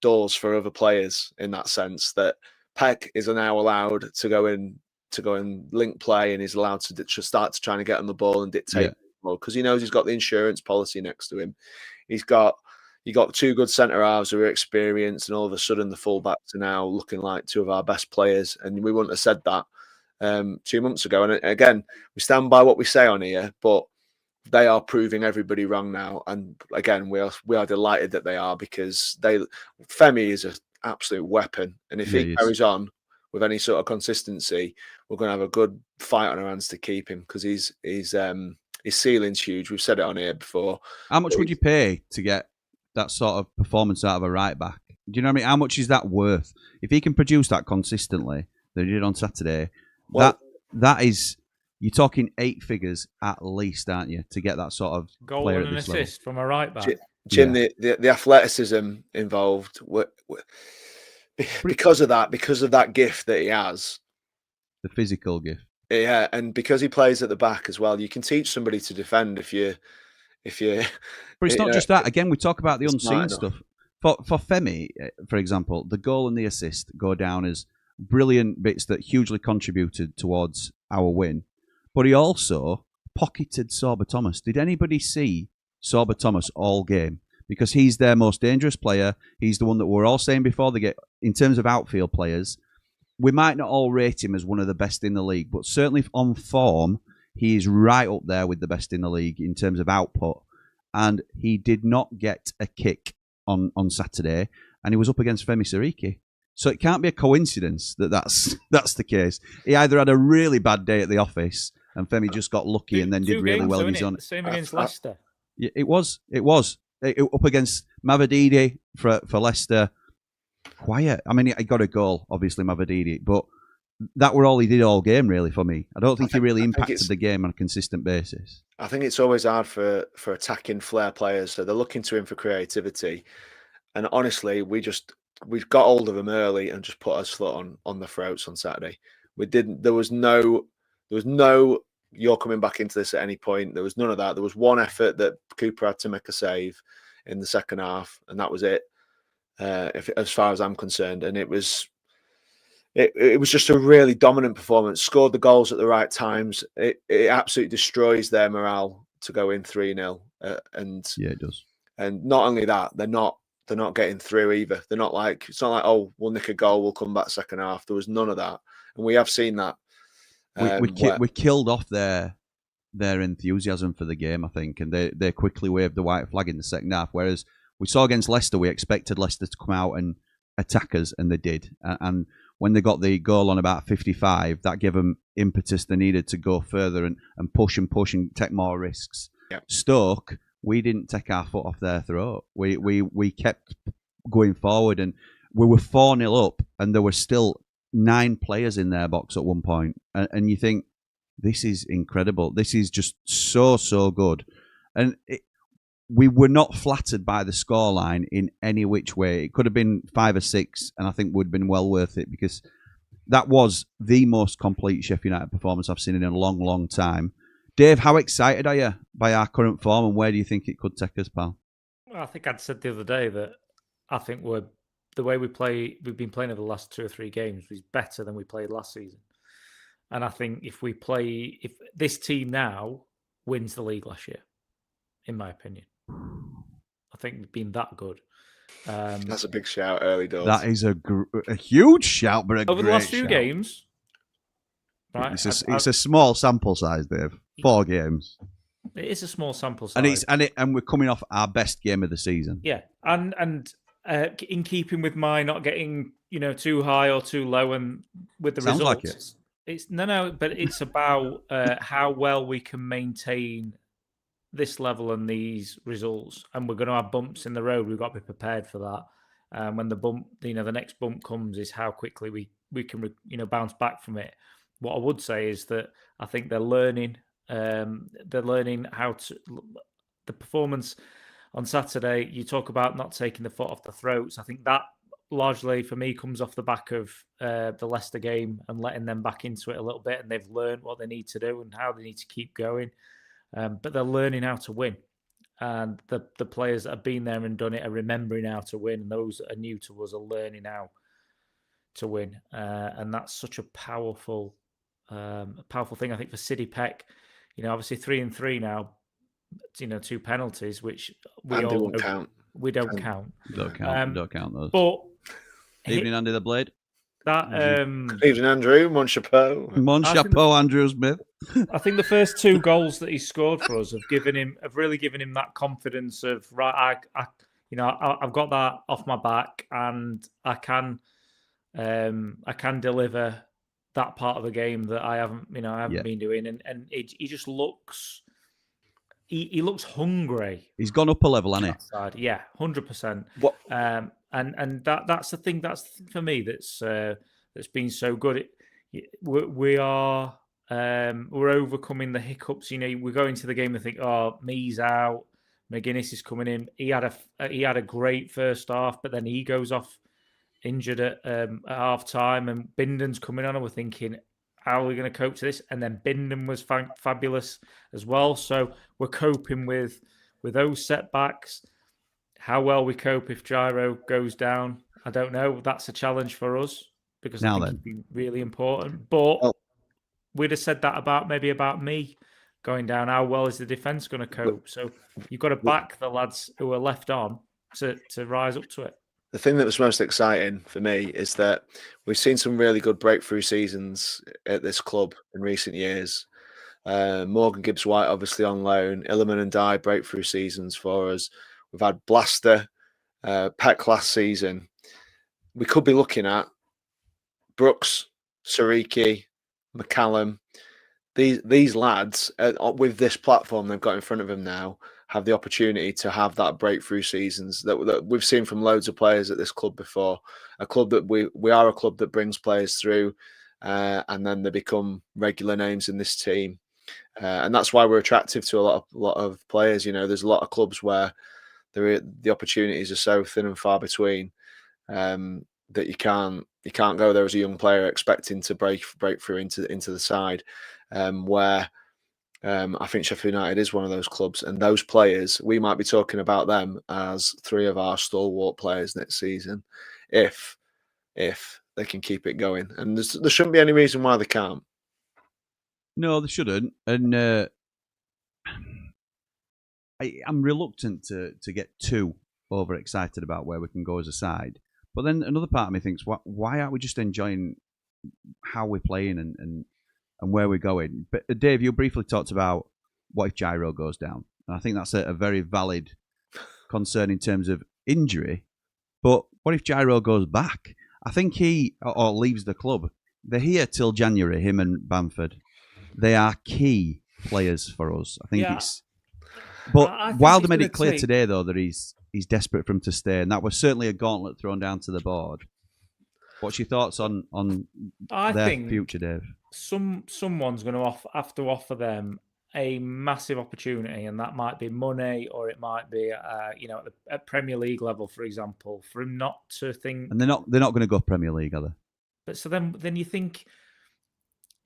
doors for other players in that sense. That Peck is now allowed to go and link play, and is allowed to start to trying to get on the ball and dictate because he knows he's got the insurance policy next to him. You got two good centre halves who are experienced, and all of a sudden the fullbacks are now looking like two of our best players. And we wouldn't have said that 2 months ago. And again, we stand by what we say on here, but they are proving everybody wrong now. And again, we are delighted that they are, because Femi is an absolute weapon, and if he carries on with any sort of consistency, we're going to have a good fight on our hands to keep him, because his ceiling's huge. We've said it on here before. How much would you pay to get that sort of performance out of a right back? Do you know what I mean? How much is that worth? If he can produce that consistently, that he did on Saturday, that is, you're talking 8 figures at least, aren't you, to get that sort of goal player and an assist from a right back. Jim, the athleticism involved, because of that gift that he has, the physical gift. Yeah, and because he plays at the back as well, you can teach somebody to defend if you. But it's not just that. Again, we talk about the unseen stuff. For Femi, for example, the goal and the assist go down as brilliant bits that hugely contributed towards our win. But he also pocketed Sorba Thomas. Did anybody see Sorba Thomas all game? Because he's their most dangerous player. He's the one that we're all saying before they get, in terms of outfield players, we might not all rate him as one of the best in the league, but certainly on form, he is right up there with the best in the league in terms of output. And he did not get a kick on Saturday, and he was up against Femi Siriki. So it can't be a coincidence that that's the case. He either had a really bad day at the office, and Femi just got lucky and then did really well in his own. Same against Leicester. It was. Up against Mavadidi for Leicester. Quiet. I mean, he got a goal, obviously, Mavadidi, but that were all he did all game, really, for me. I don't think he really impacted the game on a consistent basis. I think it's always hard for attacking flair players, so they're looking to him for creativity. And honestly, we got hold of him early and just put our foot on the throats on Saturday. We didn't. There was no. You're coming back into this at any point. There was none of that. There was one effort that Cooper had to make a save in the second half, and that was it. As far as I'm concerned, and it was just a really dominant performance. Scored the goals at the right times. It absolutely destroys their morale to go in 3-0. And yeah, it does. And not only that, they're not getting through either. They're not like, it's not like, oh, we'll nick a goal, we'll come back second half. There was none of that, and we have seen that. We killed off their enthusiasm for the game, I think, and they quickly waved the white flag in the second half. Whereas we saw against Leicester, we expected Leicester to come out and attack us, and they did. And when they got the goal on about 55, that gave them impetus they needed to go further and push and take more risks. Yep. Stoke, we didn't take our foot off their throat. We kept going forward, and we were 4-0 up, and there were still 9 players in their box at one point. And you think, this is incredible. This is just so good. And we were not flattered by the scoreline in any which way. It could have been 5 or 6, and I think would have been well worth it, because that was the most complete Sheffield United performance I've seen in a long time. Dave, how excited are you by our current form, and where do you think it could take us, pal? Well, I think I'd said the other day that I think the way we've been playing over the last 2 or 3 games was better than we played last season. And I think if this team now wins the league last year, in my opinion, I think we've been that good. That's a big shout early doors. That is a huge shout, but over the last few games. Right, it's a small sample size, Dave. 4 games. It is a small sample size, and we're coming off our best game of the season. Yeah, and in keeping with my not getting too high or too low, and with the Sounds results, like it. It's but it's about how well we can maintain this level and these results. And we're going to have bumps in the road. We've got to be prepared for that. When the bump, the next bump comes, is how quickly we can bounce back from it. What I would say is that I think they're learning. They're learning how to. The performance on Saturday, you talk about not taking the foot off the throats. I think that largely for me comes off the back of the Leicester game and letting them back into it a little bit, and they've learned what they need to do and how they need to keep going. But they're learning how to win, and the players that have been there and done it are remembering how to win, and those that are new to us are learning how to win, and that's such a powerful thing. I think for City Peck, obviously 3-3 now, 2 penalties, which we don't count. We don't count. Don't count those. But evening under the blade. Cleveland Andrew, Mon Chapeau. Mon Chapeau, Andrew Smith. I think the first 2 goals that he scored for us have really given him that confidence of right. I've got that off my back, and I can deliver that part of the game that I haven't been doing, and he just looks. He looks hungry. He's gone up a level, hasn't he? Side. Yeah, 100%. What? And that's the thing. That's for me. That's been so good. We're overcoming the hiccups. We go into the game and think, oh, Mee's out, McGuinness is coming in. He had a great first half, but then he goes off injured at half time, and Binden's coming on, and we're thinking, how are we going to cope to this? And then Binden was fabulous as well. So we're coping with those setbacks. How well we cope if Gyro goes down, I don't know. That's a challenge for us, because I think it'd be really important. But we'd have said that about me going down. How well is the defence going to cope? So you've got to back the lads who are left on to rise up to it. The thing that was most exciting for me is that we've seen some really good breakthrough seasons at this club in recent years. Morgan Gibbs-White, obviously on loan. Illiman and Dye, breakthrough seasons for us. We've had Blaster, Peck last season. We could be looking at Brooks, Sariki, McCallum. These lads, with this platform they've got in front of them now, have the opportunity to have that breakthrough seasons that we've seen from loads of players at this club before. A club that we are a club that brings players through, and then they become regular names in this team, and that's why we're attractive to a lot of players. There's a lot of clubs where the opportunities are so thin and far between that you can't go there as a young player expecting to break through into the side, where. I think Sheffield United is one of those clubs, and those players, we might be talking about them as 3 of our stalwart players next season, if they can keep it going. And there shouldn't be any reason why they can't. No, they shouldn't. And I'm reluctant to get too overexcited about where we can go as a side. But then another part of me thinks, why aren't we just enjoying how we're playing and where we're going? But Dave, you briefly talked about what if Gyro goes down. And I think that's a very valid concern in terms of injury. But what if Gyro goes back? I think he or leaves the club. They're here till January, him and Bamford. They are key players for us. I think it's. But Wilder made it clear today, though, that he's desperate for him to stay, and that was certainly a gauntlet thrown down to the board. What's your thoughts on their future, Dave? Someone's going to have to offer them a massive opportunity, and that might be money, or it might be at Premier League level, for example, for him not to think. And they're not going to go Premier League, are they? But so then you think,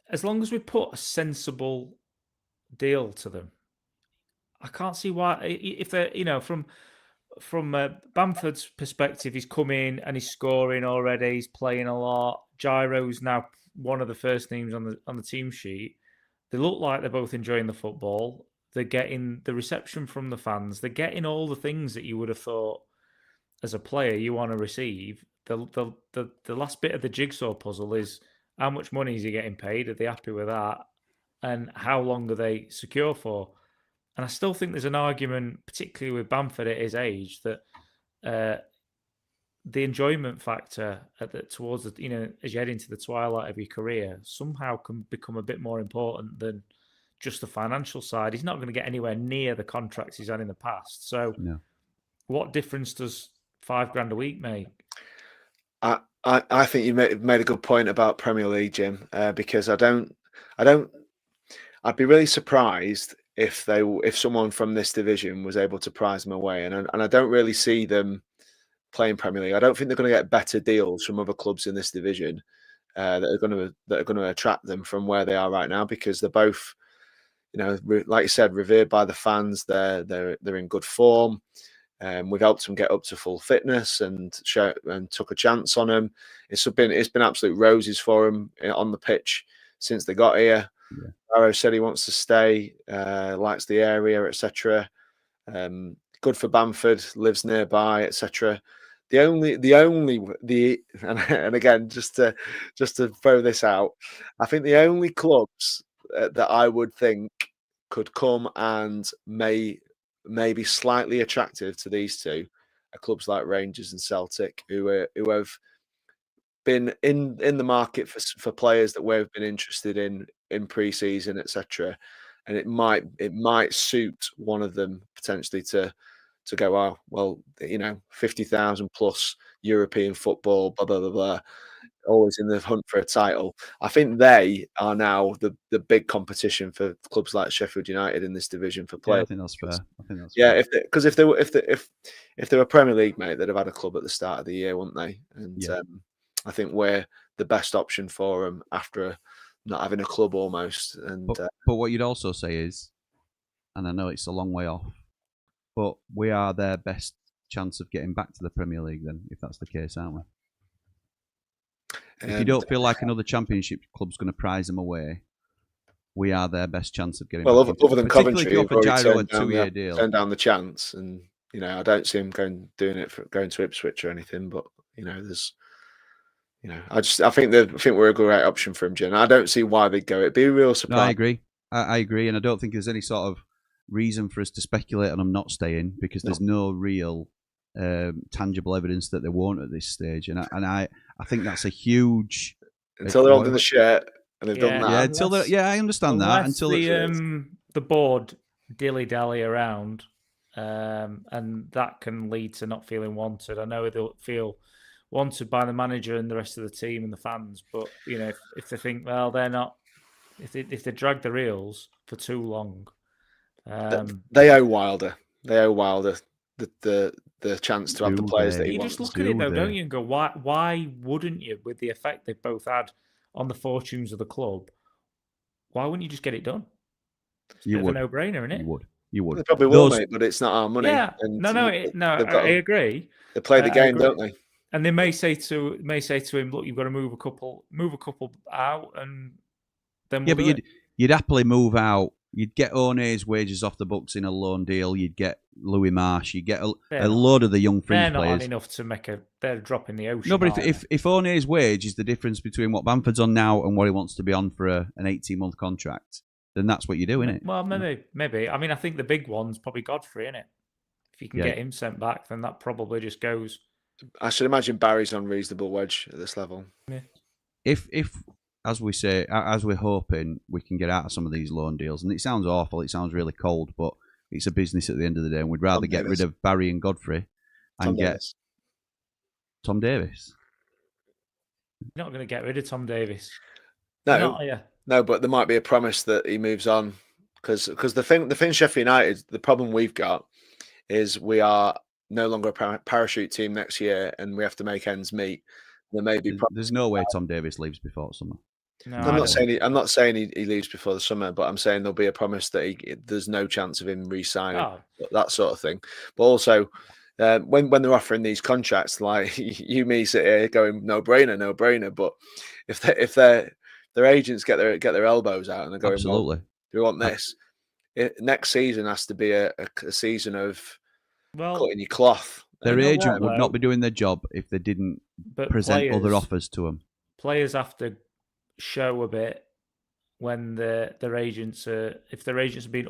as long as we put a sensible deal to them, I can't see why. If they're from Bamford's perspective, he's come in and he's scoring already. He's playing a lot. Gyro's now one of the first names on the team sheet. They look like they're both enjoying the football. They're getting the reception from the fans. They're getting all the things that you would have thought as a player you want to receive. The last bit of the jigsaw puzzle is how much money is he getting paid? Are they happy with that? And how long are they secure for? And I still think there's an argument, particularly with Bamford at his age, that the enjoyment factor towards as you head into the twilight of your career somehow can become a bit more important than just the financial side. He's not going to get anywhere near the contracts he's had in the past. So, what difference does $5,000 a week make? I think you made a good point about Premier League, Jim, because I'd be really surprised if someone from this division was able to prize them away, and I don't really see them playing Premier League. I don't think they're going to get better deals from other clubs in this division that are going to attract them from where they are right now, because they're both, like you said, revered by the fans. They're in good form. We've helped them get up to full fitness and took a chance on them. It's been absolute roses for them on the pitch since they got here. Yeah. Arrow said he wants to stay, likes the area, etc. Good for Bamford, lives nearby, etc. and again, just to throw this out, I think the only clubs that I would think could come and may be slightly attractive to these two are clubs like Rangers and Celtic, who have been in the market for players that we've been interested in pre-season, etc. And it might suit one of them potentially to go, oh, well, 50,000 plus European football, blah blah blah blah, always in the hunt for a title. I think they are now the big competition for clubs like Sheffield United in this division for players. I think that's fair. Yeah, because if they were Premier League, mate, they'd have had a club at the start of the year, wouldn't they? And I think we're the best option for them after not having a club almost. And but what you'd also say is, and I know it's a long way off, but we are their best chance of getting back to the Premier League then, if that's the case, aren't we? If you don't feel like another Championship club's going to prize them away, we are their best chance of getting back. Well, other than Coventry, if you offer Gyro a 2-year deal, turn down the chance, and I don't see him going to Ipswich or anything. But there's, I think we're a great option for him, Jen. I don't see why they'd go. It'd be a real surprise. No, I agree. I agree, and I don't think there's any sort of reason for us to speculate on them not staying, because there's no real tangible evidence that they won't at this stage, and I think that's a huge until they're under the shirt and they've done that. Yeah, I understand that. Until the board dilly-dally around, and that can lead to not feeling wanted. I know they'll feel wanted by the manager and the rest of the team and the fans, but if they think, well, they're not, if they drag the reels for too long, they owe Wilder. The chance to have the players that he wants. You just look at it though, don't you, and go, why wouldn't you, with the effect they've both had on the fortunes of the club? Why wouldn't you just get it done? It's a no-brainer, isn't it? You would. They probably will, mate, but it's not our money. Yeah. I agree. They play the game, don't they? And they may say to him, look, you've got to move a couple out, and then but you'd happily move out. You'd get One's wages off the books in a loan deal. You'd get Louis Marsh. You get a load of the young fringe players. They're not enough to make they're a drop in the ocean. No, but if One's wage is the difference between what Bamford's on now and what he wants to be on for an 18-month contract, then that's what you do, innit? Well, maybe. I mean, I think the big one's probably Godfrey, innit? If you can get him sent back, then that probably just goes. I should imagine Barry's on reasonable wage at this level. Yeah. If as we say, as we're hoping, we can get out of some of these loan deals, and it sounds awful, it sounds really cold, but it's a business at the end of the day, and we'd rather get rid of Barry and Godfrey and get Tom Davis. You're not going to get rid of Tom Davis. No, no, but there might be a promise that he moves on, because the thing Sheffield United, the problem we've got is we are no longer a parachute team next year, and we have to make ends meet. There's no way Tom Davis leaves before summer. No, I'm not saying he leaves before the summer, but I'm saying there'll be a promise that there's no chance of him re-signing, that sort of thing. But also, when they're offering these contracts, like you, me, sit here going no brainer. But if their agents get their elbows out and they're going, absolutely, well, do we want this? Next season has to be a season of cutting your cloth. Their agent would not be doing their job if they didn't present other offers to them. Players have to show a bit when their agents are, if their agents have been.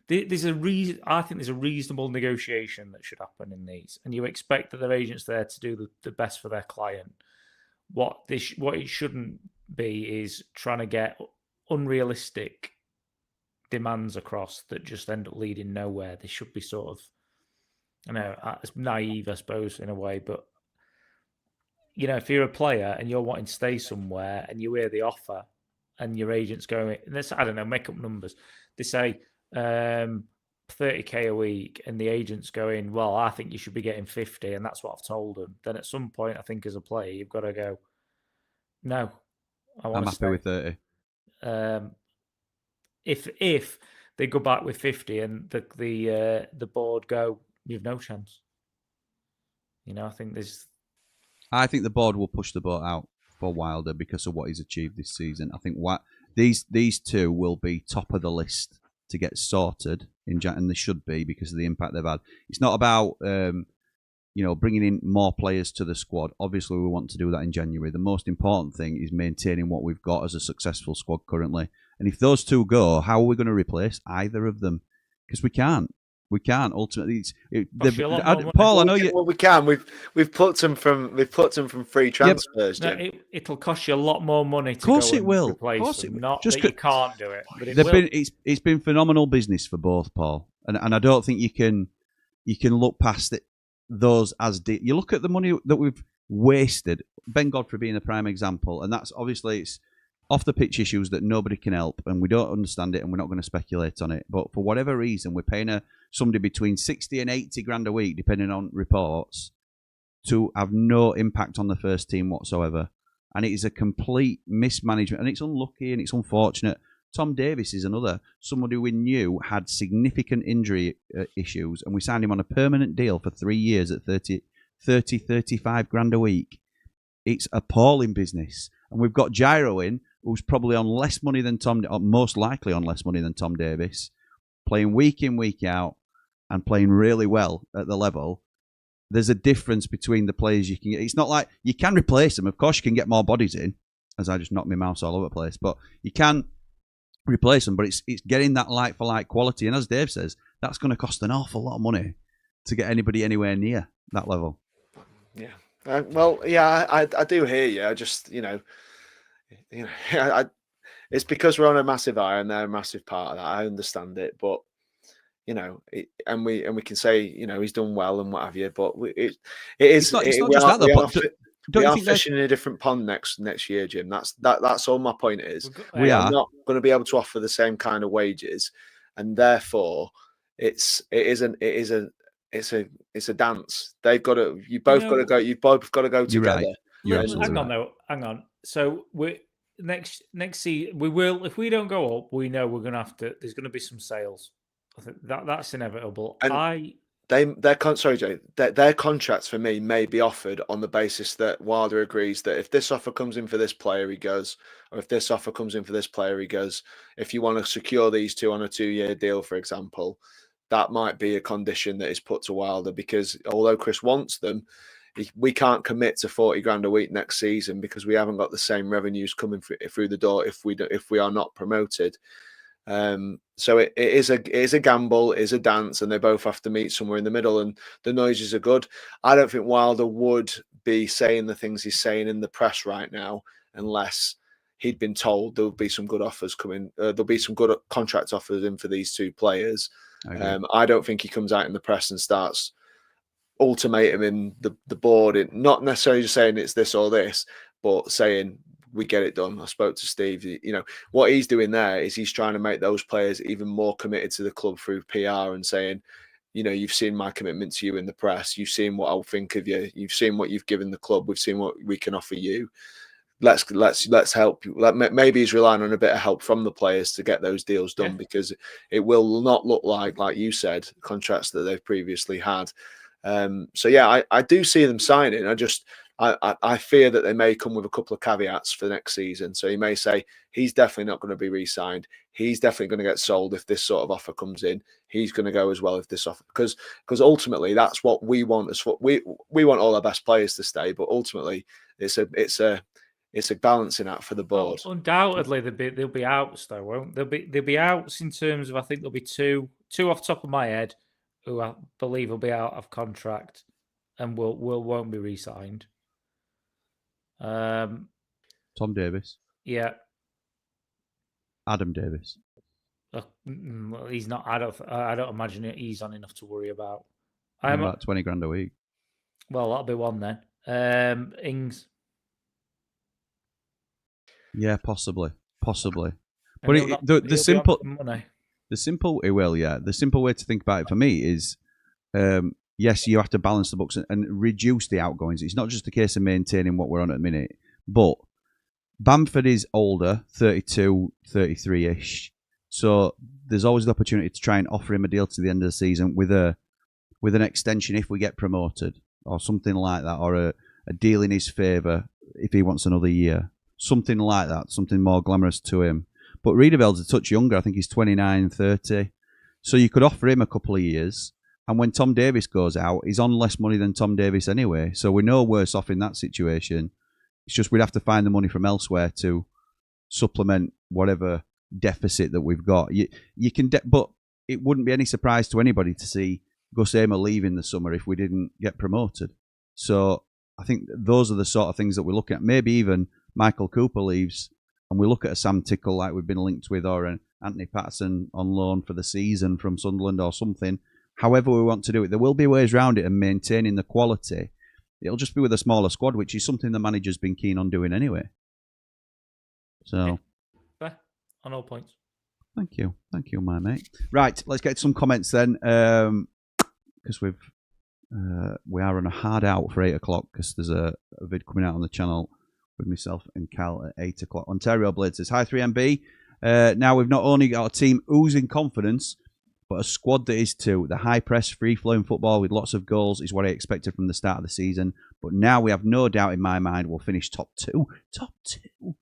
There's a reason. I think there's a reasonable negotiation that should happen in these, and you expect that their agents there to do the best for their client. What it shouldn't be is trying to get unrealistic demands across that just end up leading nowhere. They should be sort of, I know it's naive, I suppose, in a way, but if you're a player and you're wanting to stay somewhere and you hear the offer and your agent's going, I don't know, make up numbers. They say 30k a week, and the agent's going, well, I think you should be getting 50, and that's what I've told them. Then at some point, I think as a player, you've got to go, no, I'm happy with 30. If they go back with 50 and the board go, you've no chance. I think the board will push the boat out for Wilder because of what he's achieved this season. I think these two will be top of the list to get sorted and they should be because of the impact they've had. It's not about bringing in more players to the squad. Obviously, we want to do that in January. The most important thing is maintaining what we've got as a successful squad currently. And if those two go, how are we going to replace either of them? Because we can't. We can't. Ultimately, Paul, I know you. Well, we can. We've plucked them from free transfers. No, it'll cost you a lot more money. Of course, it will. Replace them. Not just that you can't do it, but it will. It's been phenomenal business for both, Paul, and I don't think you can look past it. Those as you look at the money that we've wasted. Ben Godfrey being a prime example, and that's obviously it's off the pitch issues that nobody can help, and we don't understand it, and we're not going to speculate on it. But for whatever reason, we're paying somebody between 60 and 80 grand a week, depending on reports, to have no impact on the first team whatsoever. And it is a complete mismanagement, and it's unlucky and it's unfortunate. Tom Davis is another, somebody we knew had significant injury issues, and we signed him on a permanent deal for 3 years at 35 grand a week. It's appalling business. And we've got Gyro in, who's probably on less money than Tom, or most likely on less money than Tom Davis, playing week in, week out, and playing really well at the level. There's a difference between the players you can get. It's not like you can replace them. Of course, you can get more bodies in, as I just knocked my mouse all over the place. But you can replace them, but it's getting that like-for-like quality. And as Dave says, that's going to cost an awful lot of money to get anybody anywhere near that level. Yeah. I do hear you. I just, it's because we're on a massive high and they're a massive part of that. I understand it, but and we can say he's done well and what have you, but it is. It's not just that. We are fishing in a different pond next year, Jim. That's all my point is. We are not going to be able to offer the same kind of wages, and therefore it's a dance. They've got to. You both got to go. You both got to go together. Right. Hang on. So we next season we will. If we don't go up, we know we're going to have to. There's going to be some sales. I think that's inevitable. And their contracts for me may be offered on the basis that Wilder agrees that if this offer comes in for this player, he goes, or if this offer comes in for this player, he goes. If you want to secure these two on a 2-year deal, for example, that might be a condition that is put to Wilder, because although Chris wants them, we can't commit to 40 grand a week next season because we haven't got the same revenues coming through the door if we are not promoted. So it is a gamble, it is a dance, and they both have to meet somewhere in the middle. And the noises are good. I don't think Wilder would be saying the things he's saying in the press right now unless he'd been told there'll be some good offers coming. There'll be some good contract offers in for these two players. I don't think he comes out in the press and starts ultimatum the board, not necessarily just saying it's this or this, but saying we get it done. I spoke to Steve. What he's doing there is he's trying to make those players even more committed to the club through PR and saying, you've seen my commitment to you in the press. You've seen what I'll think of you. You've seen what you've given the club. We've seen what we can offer you. Let's help you. Maybe he's relying on a bit of help from the players to get those deals done, because it will not look like you said, contracts that they've previously had. I do see them signing. I fear that they may come with a couple of caveats for next season. So he may say he's definitely not going to be re-signed. He's definitely going to get sold if this sort of offer comes in. He's going to go as well if this offer, because ultimately that's what we want. We want all our best players to stay, but ultimately it's a balancing act for the board. Undoubtedly, there'll be outs though, won't there? There'll be outs in terms of, I think there'll be two off the top of my head who I believe will be out of contract and won't be re-signed. Tom Davis. Yeah. Adam Davis. He's not. I don't imagine he's on enough to worry about. I'm about 20 grand a week. Well, that'll be one then. Ings. Yeah, possibly. But the simple way to think about it for me is, yes, you have to balance the books and reduce the outgoings. It's not just a case of maintaining what we're on at the minute, but Bamford is older, 32, 33-ish. So there's always the opportunity to try and offer him a deal to the end of the season with an extension if we get promoted or something like that, or a deal in his favour if he wants another year. Something like that, something more glamorous to him. But Riederveld's a touch younger. I think he's 29, 30. So you could offer him a couple of years, And when Tom Davis goes out, he's on less money than Tom Davis anyway. So we're no worse off in that situation. It's just we'd have to find the money from elsewhere to supplement whatever deficit that we've got. You can, but it wouldn't be any surprise to anybody to see Gus Amer leave in the summer if we didn't get promoted. So I think those are the sort of things that we're looking at. Maybe even Michael Cooper leaves and we look at a Sam Tickle like we've been linked with, or an Anthony Patterson on loan for the season from Sunderland or something. However we want to do it, there will be ways around it and maintaining the quality. It'll just be with a smaller squad, which is something the manager's been keen on doing anyway. So, fair on all points. Thank you, my mate. Right, let's get some comments then, because we are on a hard out for 8 o'clock because there's a vid coming out on the channel with myself and Cal at 8 o'clock. Ontario Blade says, "Hi 3MB. Now we've not only got a team oozing confidence, but a squad that is too. The high press, free-flowing football with lots of goals is what I expected from the start of the season. But now we have no doubt in my mind we'll finish top two. Top two.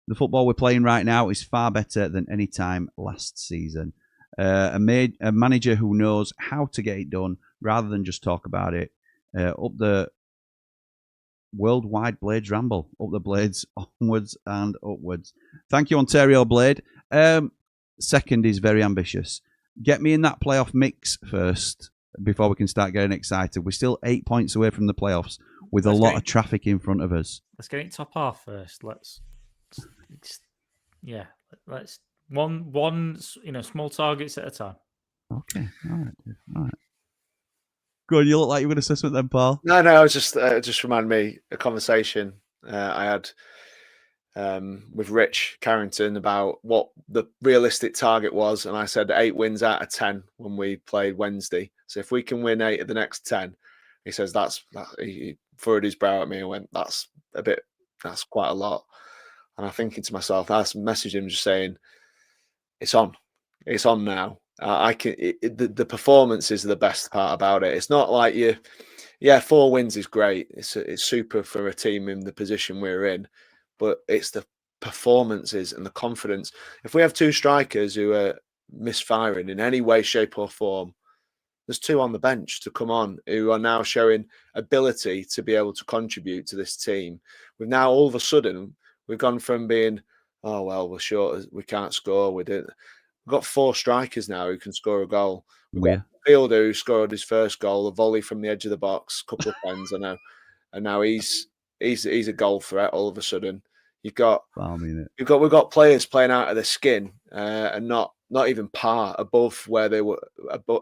The football we're playing right now is far better than any time last season. A manager who knows how to get it done rather than just talk about it. Up the worldwide Blades Ramble. Up the Blades, onwards and upwards." Thank you, Ontario Blade. Second is very ambitious. Get me in that playoff mix first before we can start getting excited. We're still 8 points away from the playoffs with a lot of traffic in front of us. Let's get it top half first. Let's one small targets at a time. Okay, all right. Go on, you look like you were going to say something then, Paul. No, I was just reminded me a conversation I had with Rich Carrington about what the realistic target was, and I said 8 wins out of 10 when we played Wednesday. So if we can win 8 of the next 10, he says he furrowed his brow at me and went, that's quite a lot. And I'm thinking to myself, I messaged him just saying, it's on now. The performances are the best part about it. It's not like 4 wins is great. It's super for a team in the position we're in, but it's the performances and the confidence. If we have 2 strikers who are misfiring in any way, shape, or form, there's 2 on the bench to come on who are now showing ability to be able to contribute to this team. We've now all of a sudden we've gone from being, oh well, we're short, we can't score. We've got 4 strikers now who can score a goal. We've got a fielder who scored his first goal, a volley from the edge of the box, a couple of pens, I know, and now he's a goal threat. All of a sudden, we've got players playing out of their skin and not even par above where they were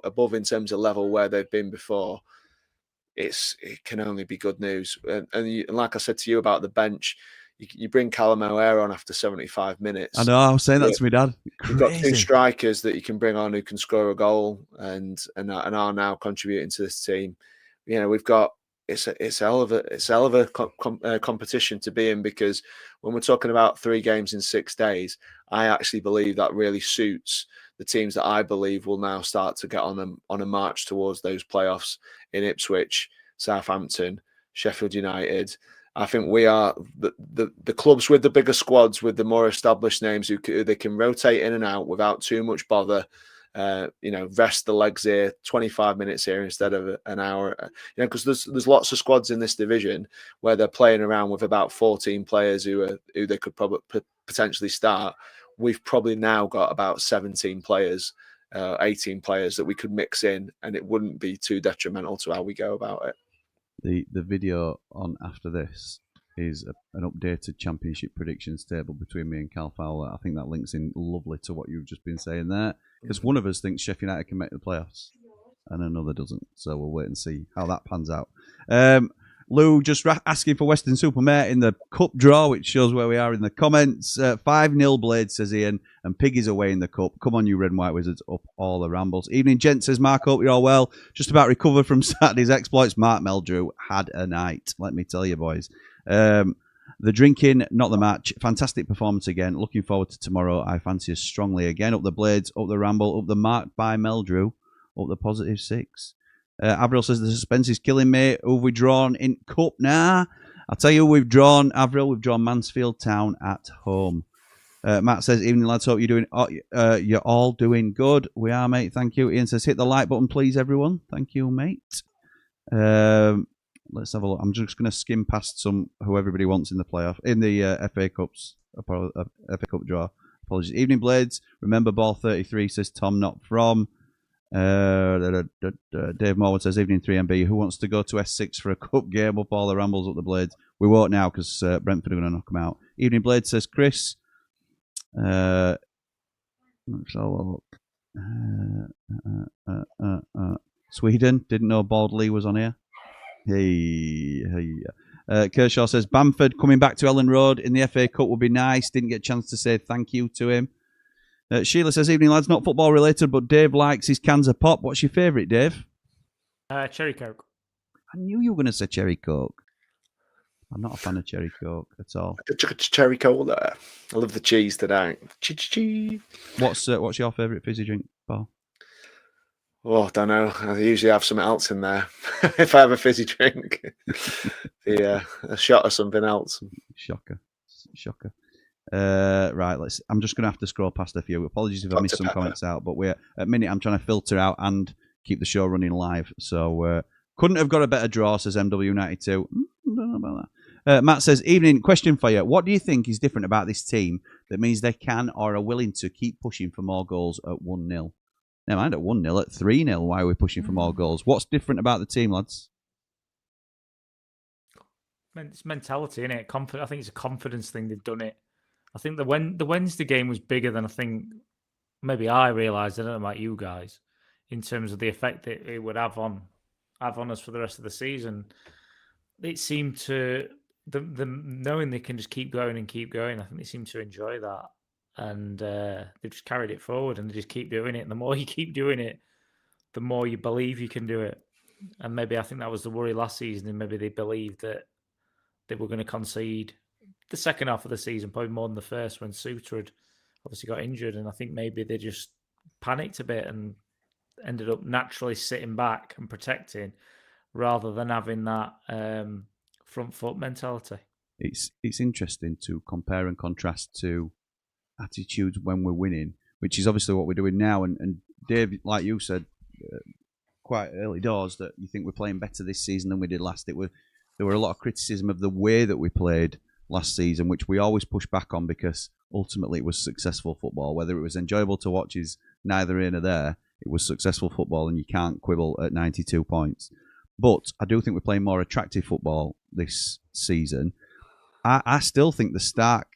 above in terms of level where they've been before. It can only be good news. And like I said to you about the bench, you bring Callum O'Hare on after 75 minutes. I know, I was saying that to my dad. You've got 2 strikers that you can bring on who can score a goal and are now contributing to this team. We've got it's a hell of a competition to be in, because when we're talking about 3 games in 6 days, I actually believe that really suits the teams that I believe will now start to get on a march towards those playoffs in Ipswich, Southampton, Sheffield United. I think we are the clubs with the bigger squads, with the more established names who they can rotate in and out without too much bother. Rest the legs here, 25 minutes here instead of an hour. Because there's lots of squads in this division where they're playing around with about 14 players who they could probably potentially start. We've probably now got about 17 players, 18 players that we could mix in, and it wouldn't be too detrimental to how we go about it. The video on after this is an updated championship predictions table between me and Cal Fowler. I think that links in lovely to what you've just been saying there, because one of us thinks Sheffield United can make the playoffs and another doesn't. So we'll wait and see how that pans out. Lou just asking for Western Supermare in the cup draw, which shows where we are in the comments. 5-0 Blades, says Ian, and Piggy's away in the cup. Come on, you red and white wizards, up all the rambles. Evening, gent, says Mark. Hope you're all well. Just about recovered from Saturday's exploits. Mark Meldrew had a night, let me tell you, boys. The drinking, not the match. Fantastic performance again. Looking forward to tomorrow. I fancy us strongly again. Up the Blades, up the Ramble, up the marked by Meldrew, up the positive 6. Avril says the suspense is killing me. Who have we drawn in cup? Nah, I'll tell you who we've drawn, Avril. We've drawn Mansfield Town at home. Matt says, evening lads, hope you're all doing good. We are, mate, thank you. Ian says, hit the like button, please, everyone. Thank you, mate. Let's have a look. I'm just going to skim past who everybody wants in the playoff, in the FA Cups, FA Cup draw. Apologies. Evening Blades, remember ball 33, says Tom, not from. Dave Morwood says, evening 3MB, who wants to go to S6 for a cup game up all the Rambles up the Blades? We won't now because Brentford are going to knock them out. Evening Blades says, Chris. Let's have a look. Sweden, didn't know Baldley was on here. Hey. Kershaw says, Bamford coming back to Ellen Road in the FA Cup would be nice. Didn't get a chance to say thank you to him. Sheila says, evening lads, not football related, but Dave likes his cans of pop. What's your favourite, Dave? Cherry Coke. I knew you were going to say Cherry Coke. I'm not a fan of Cherry Coke at all. Cherry Cola. I love the cheese today. Cheese. What's your favourite fizzy drink, Paul? Oh, I don't know. I usually have something else in there. If I have a fizzy drink, a shot of something else. Shocker. Right, I'm just going to have to scroll past a few. Apologies if I missed some comments out, but at a minute I'm trying to filter out and keep the show running live. So couldn't have got a better draw, says MW92. I don't know about that. Matt says, evening, question for you. What do you think is different about this team that means they can or are willing to keep pushing for more goals at 1-0? Never mind at 1-0, at 3-0, why are we pushing for more goals? What's different about the team, lads? It's mentality, isn't it? I think it's a confidence thing. They've done it. I think the Wednesday game was bigger than I think maybe I realised. I don't know about you guys in terms of the effect that it would have on us for the rest of the season. It seemed to them knowing they can just keep going and keep going. I think they seem to enjoy that, and they've just carried it forward and they just keep doing it. And the more you keep doing it, the more you believe you can do it. And maybe I think that was the worry last season, and maybe they believed that they were going to concede the second half of the season, probably more than the first, when Suter had obviously got injured. And I think maybe they just panicked a bit and ended up naturally sitting back and protecting rather than having that front foot mentality. It's interesting to compare and contrast to attitudes when we're winning, which is obviously what we're doing now. And Dave, like you said quite early doors, that you think we're playing better this season than we did last. There were a lot of criticism of the way that we played last season, which we always push back on because ultimately it was successful football. Whether it was enjoyable to watch is neither here nor there. It was successful football, and you can't quibble at 92 points. But I do think we're playing more attractive football this season. I still think the stark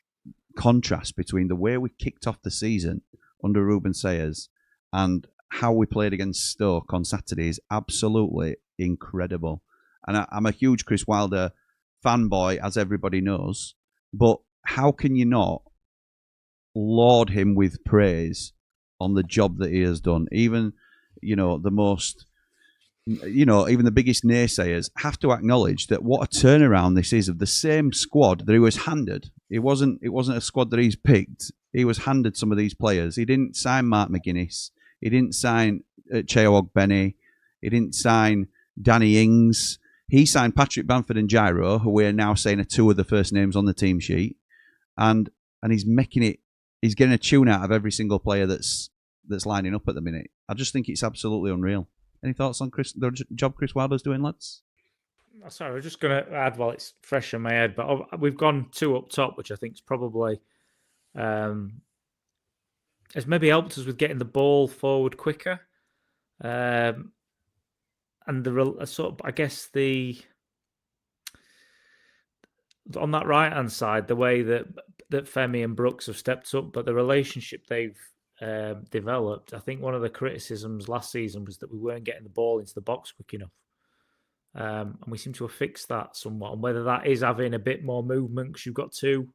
contrast between the way we kicked off the season under Ruben Sayers and how we played against Stoke on Saturday is absolutely incredible. And I'm a huge Chris Wilder fanboy, as everybody knows, but how can you not laud him with praise on the job that he has done? Even, even the biggest naysayers have to acknowledge that what a turnaround this is of the same squad that he was handed. It wasn't a squad that he's picked. He was handed some of these players. He didn't sign Mark McGuinness. He didn't sign Cheo Ogbeni. He didn't sign Danny Ings. He signed Patrick Bamford and Gyro, who we're now saying are two of the first names on the team sheet, and he's making it. He's getting a tune out of every single player that's lining up at the minute. I just think it's absolutely unreal. Any thoughts on the job Chris Wilder's doing, lads? Sorry, I was just going to add while it's fresh in my head, but we've gone two up top, which I think is probably has maybe helped us with getting the ball forward quicker. And I guess on that right hand side, the way that Femi and Brooks have stepped up, but the relationship they've developed. I think one of the criticisms last season was that we weren't getting the ball into the box quick enough, and we seem to have fixed that somewhat. And whether that is having a bit more movement because you've got two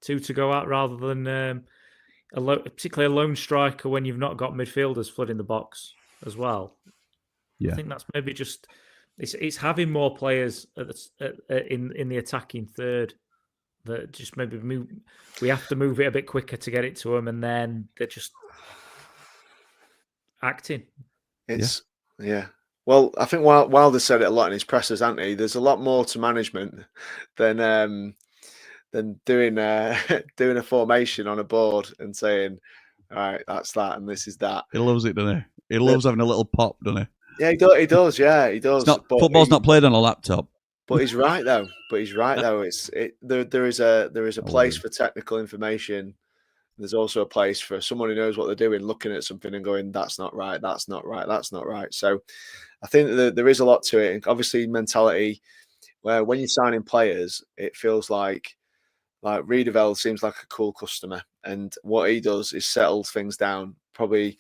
to go at rather than particularly a lone striker when you've not got midfielders flooding the box as well. Yeah. I think that's maybe just it's having more players in the attacking third that just maybe move. We have to move it a bit quicker to get it to them, and then they're just acting. Yeah. Well, I think Wilder said it a lot in his pressers, hasn't he? There's a lot more to management than than doing doing a formation on a board and saying, "All right, that's that, and this is that." He loves it, doesn't he? He loves having a little pop, doesn't he? Yeah, he does. Yeah, he It's does. not football's not played on a laptop. But he's right though. There is a I love place him. for technical information. There's also a place for someone who knows what they're doing, looking at something and going, "That's not right. That's not right. That's not right." So I think that there is a lot to it. And obviously, mentality where when you're signing players, it feels like Riedewald seems like a cool customer, and what he does is settle things down, probably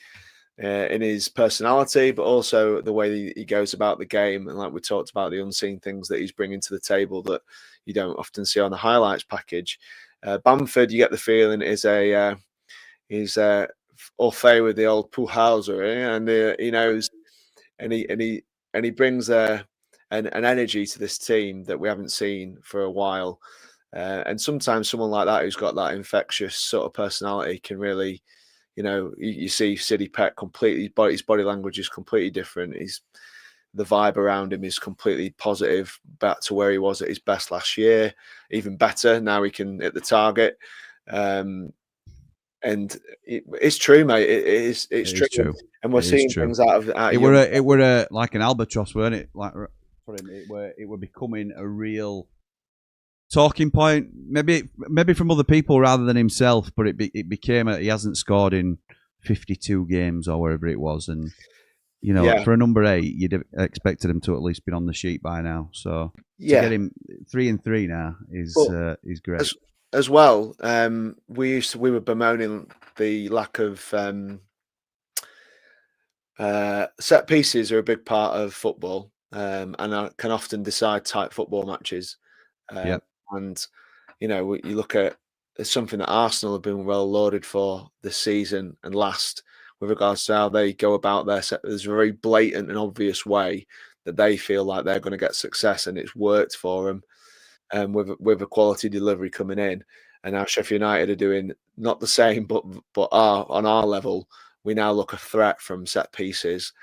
in his personality, but also the way he goes about the game. And like we talked about, the unseen things that he's bringing to the table that you don't often see on the highlights package. Bamford, you get the feeling is au fait with the old Puhauser, and he knows, and he brings an energy to this team that we haven't seen for a while. And sometimes someone like that who's got that infectious sort of personality can really, you see City Pet completely, his body language is completely different. The vibe around him is completely positive, back to where he was at his best last year, even better. Now he can hit the target. And it's true, mate. It's true. True. And we're seeing things out of It were like an albatross, weren't it? Like for him, it were becoming a real talking point, maybe from other people rather than himself. But it became he hasn't scored in 52 games or wherever it was, and for a number 8, you'd have expected him to at least been on the sheet by now. So to get him 3-3 now is great. As well, we were bemoaning the lack of set pieces are a big part of football, and can often decide tight football matches. And you look at, it's something that Arsenal have been well lauded for this season and last, with regards to how they go about their set. There's a very blatant and obvious way that they feel like they're going to get success, and it's worked for them. With a quality delivery coming in, and now Sheffield United are doing not the same, but are on our level. We now look a threat from set pieces.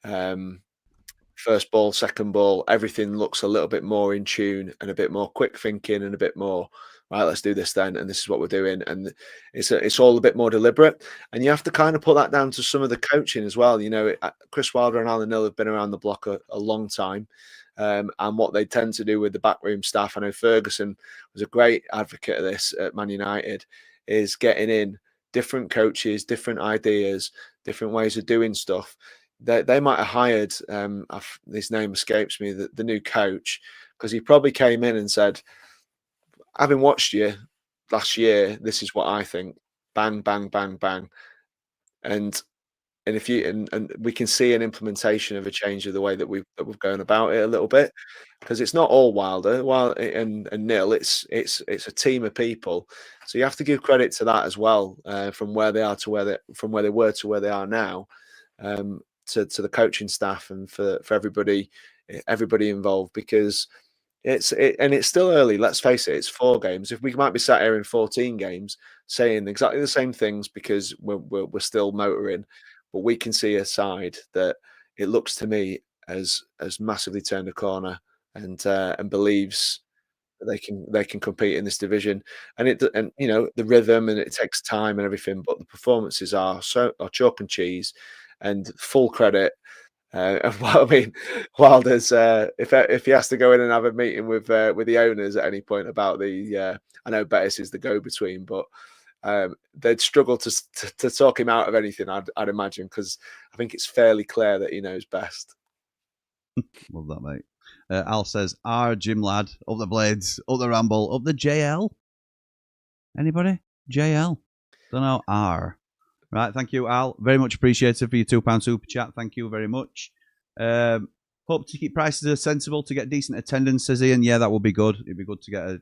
First ball, second ball, everything looks a little bit more in tune and a bit more quick thinking and a bit more, right, let's do this then, and this is what we're doing. And it's all a bit more deliberate. And you have to kind of put that down to some of the coaching as well. Chris Wilder and Alan Hill have been around the block a long time. And what they tend to do with the backroom staff, I know Ferguson was a great advocate of this at Man United, is getting in different coaches, different ideas, different ways of doing stuff. They might have hired, his name escapes me, the new coach, because he probably came in and said, having watched you last year, this is what I think. Bang, bang, bang, bang. And if you and we can see an implementation of a change of the way that we've gone about it a little bit, because it's not all Wilder and Nil. It's a team of people, so you have to give credit to that as well, from where they are to where they were to where they are now, to the coaching staff and for everybody involved, because it's still early. Let's face it, it's 4 games. If we might be sat here in 14 games saying exactly the same things because we're still motoring. But we can see a side that it looks to me as massively turned a corner and believes that they can compete in this division. And the rhythm, and it takes time and everything, but the performances are chalk and cheese, and full credit. I mean, Wilder's if he has to go in and have a meeting with the owners at any point about I know Bettis is the go-between, but they'd struggle to talk him out of anything, I'd imagine, because I think it's fairly clear that he knows best. Love that, mate. Al says, Jim lad, up the Blades, up the Ramble, up the JL. Anybody? JL? Don't know. Right, thank you, Al. Very much appreciated for your £2 super chat. Thank you very much. Hope to keep prices sensible to get decent attendance, says Ian. Yeah, that would be good. It'd be good to get a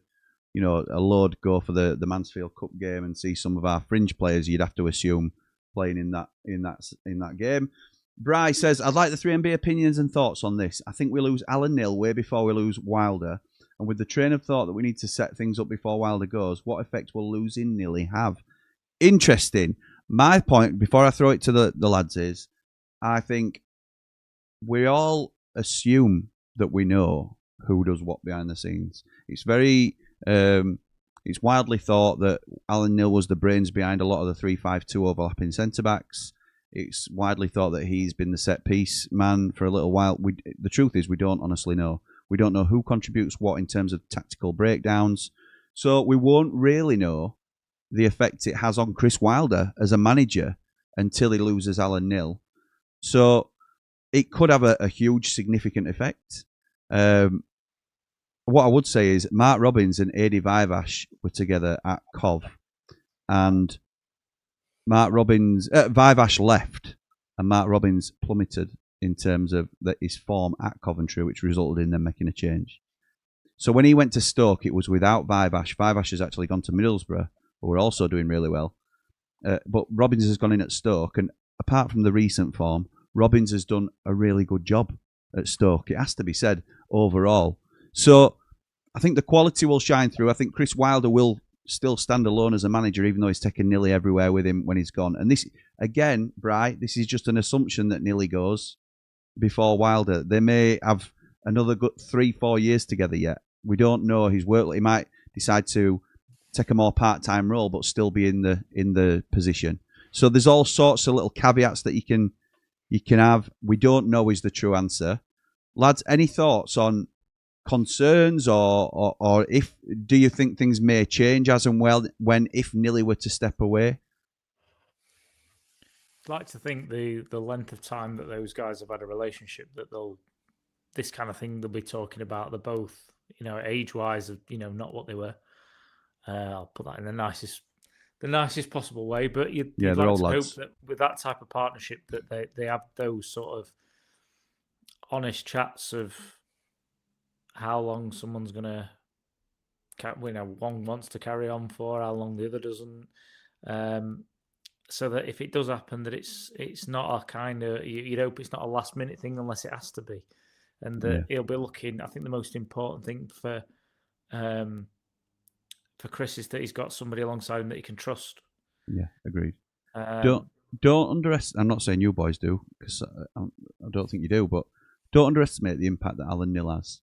load go for the Mansfield Cup game and see some of our fringe players you'd have to assume playing in that game. Bryce says, I'd like the 3MB opinions and thoughts on this. I think we lose Alan Nil way before we lose Wilder. And with the train of thought that we need to set things up before Wilder goes, what effect will losing Nilly have? Interesting. My point, before I throw it to the lads, is I think we all assume that we know who does what behind the scenes. It's very It's widely thought that Alan Knill was the brains behind a lot of the 3-5-2 overlapping centre-backs. It's widely thought that he's been the set-piece man for a little while. The truth is we don't honestly know. We don't know who contributes what in terms of tactical breakdowns. So we won't really know the effect it has on Chris Wilder as a manager until he loses Alan Knill. So it could have a huge, significant effect. What I would say is Mark Robbins and Adi Vivash were together at Cov, and Vivash left, and Mark Robbins plummeted in terms of his form at Coventry, which resulted in them making a change. So when he went to Stoke, it was without Vivash. Vivash has actually gone to Middlesbrough, who are also doing really well. But Robbins has gone in at Stoke, and apart from the recent form, Robbins has done a really good job at Stoke. It has to be said overall. So I think the quality will shine through. I think Chris Wilder will still stand alone as a manager, even though he's taken Nilly everywhere with him when he's gone. And this, again, Bri, this is just an assumption that Nilly goes before Wilder. They may have another good 3-4 years together yet. We don't know his work. He might decide to take a more part-time role, but still be in the position. So there's all sorts of little caveats that you can have. We don't know is the true answer. Lads, any thoughts on concerns or if do you think things may change as and when if Nilly were to step away? I'd like to think the length of time that those guys have had a relationship that this kind of thing they'll be talking about. They're both, age-wise, not what they were. I'll put that in the nicest possible way. But you'd like to hope that with that type of partnership that they have those sort of honest chats of how long someone's gonna, one wants to carry on for, how long the other doesn't. So that if it does happen, that it's not a kind of, you'd hope it's not a last minute thing unless it has to be, and that he'll be looking. I think the most important thing for Chris is that he's got somebody alongside him that he can trust. Yeah, agreed. Don't underestimate. I'm not saying you boys do, because I don't think you do, but don't underestimate the impact that Alan Knill has.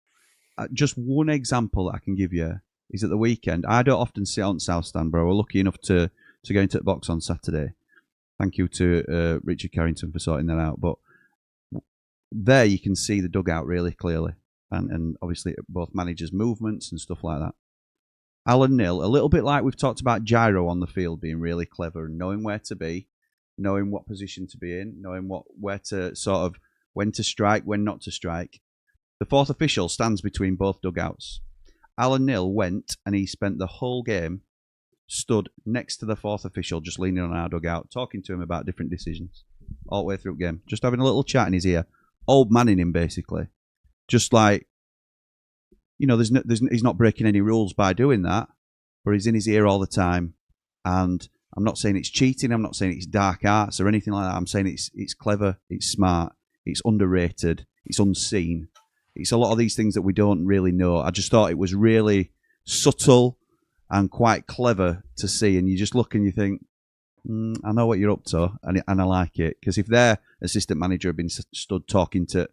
Just one example that I can give you is at the weekend. I don't often sit on South Stand, but I was lucky enough to go into the box on Saturday. Thank you to Richard Carrington for sorting that out. But there you can see the dugout really clearly, and obviously both managers' movements and stuff like that. Alan Knill, a little bit like we've talked about Gyro on the field being really clever and knowing where to be, knowing what position to be in, knowing where to sort of when to strike, when not to strike. The fourth official stands between both dugouts. Alan Knill went and he spent the whole game stood next to the fourth official, just leaning on our dugout, talking to him about different decisions all the way through the game. Just having a little chat in his ear. Old manning him, basically. Just like, he's not breaking any rules by doing that, but he's in his ear all the time. And I'm not saying it's cheating. I'm not saying it's dark arts or anything like that. I'm saying it's clever, it's smart, it's underrated, it's unseen. It's a lot of these things that we don't really know. I just thought it was really subtle and quite clever to see. And you just look and you think, I know what you're up to, and I like it. Because if their assistant manager had been stood talking to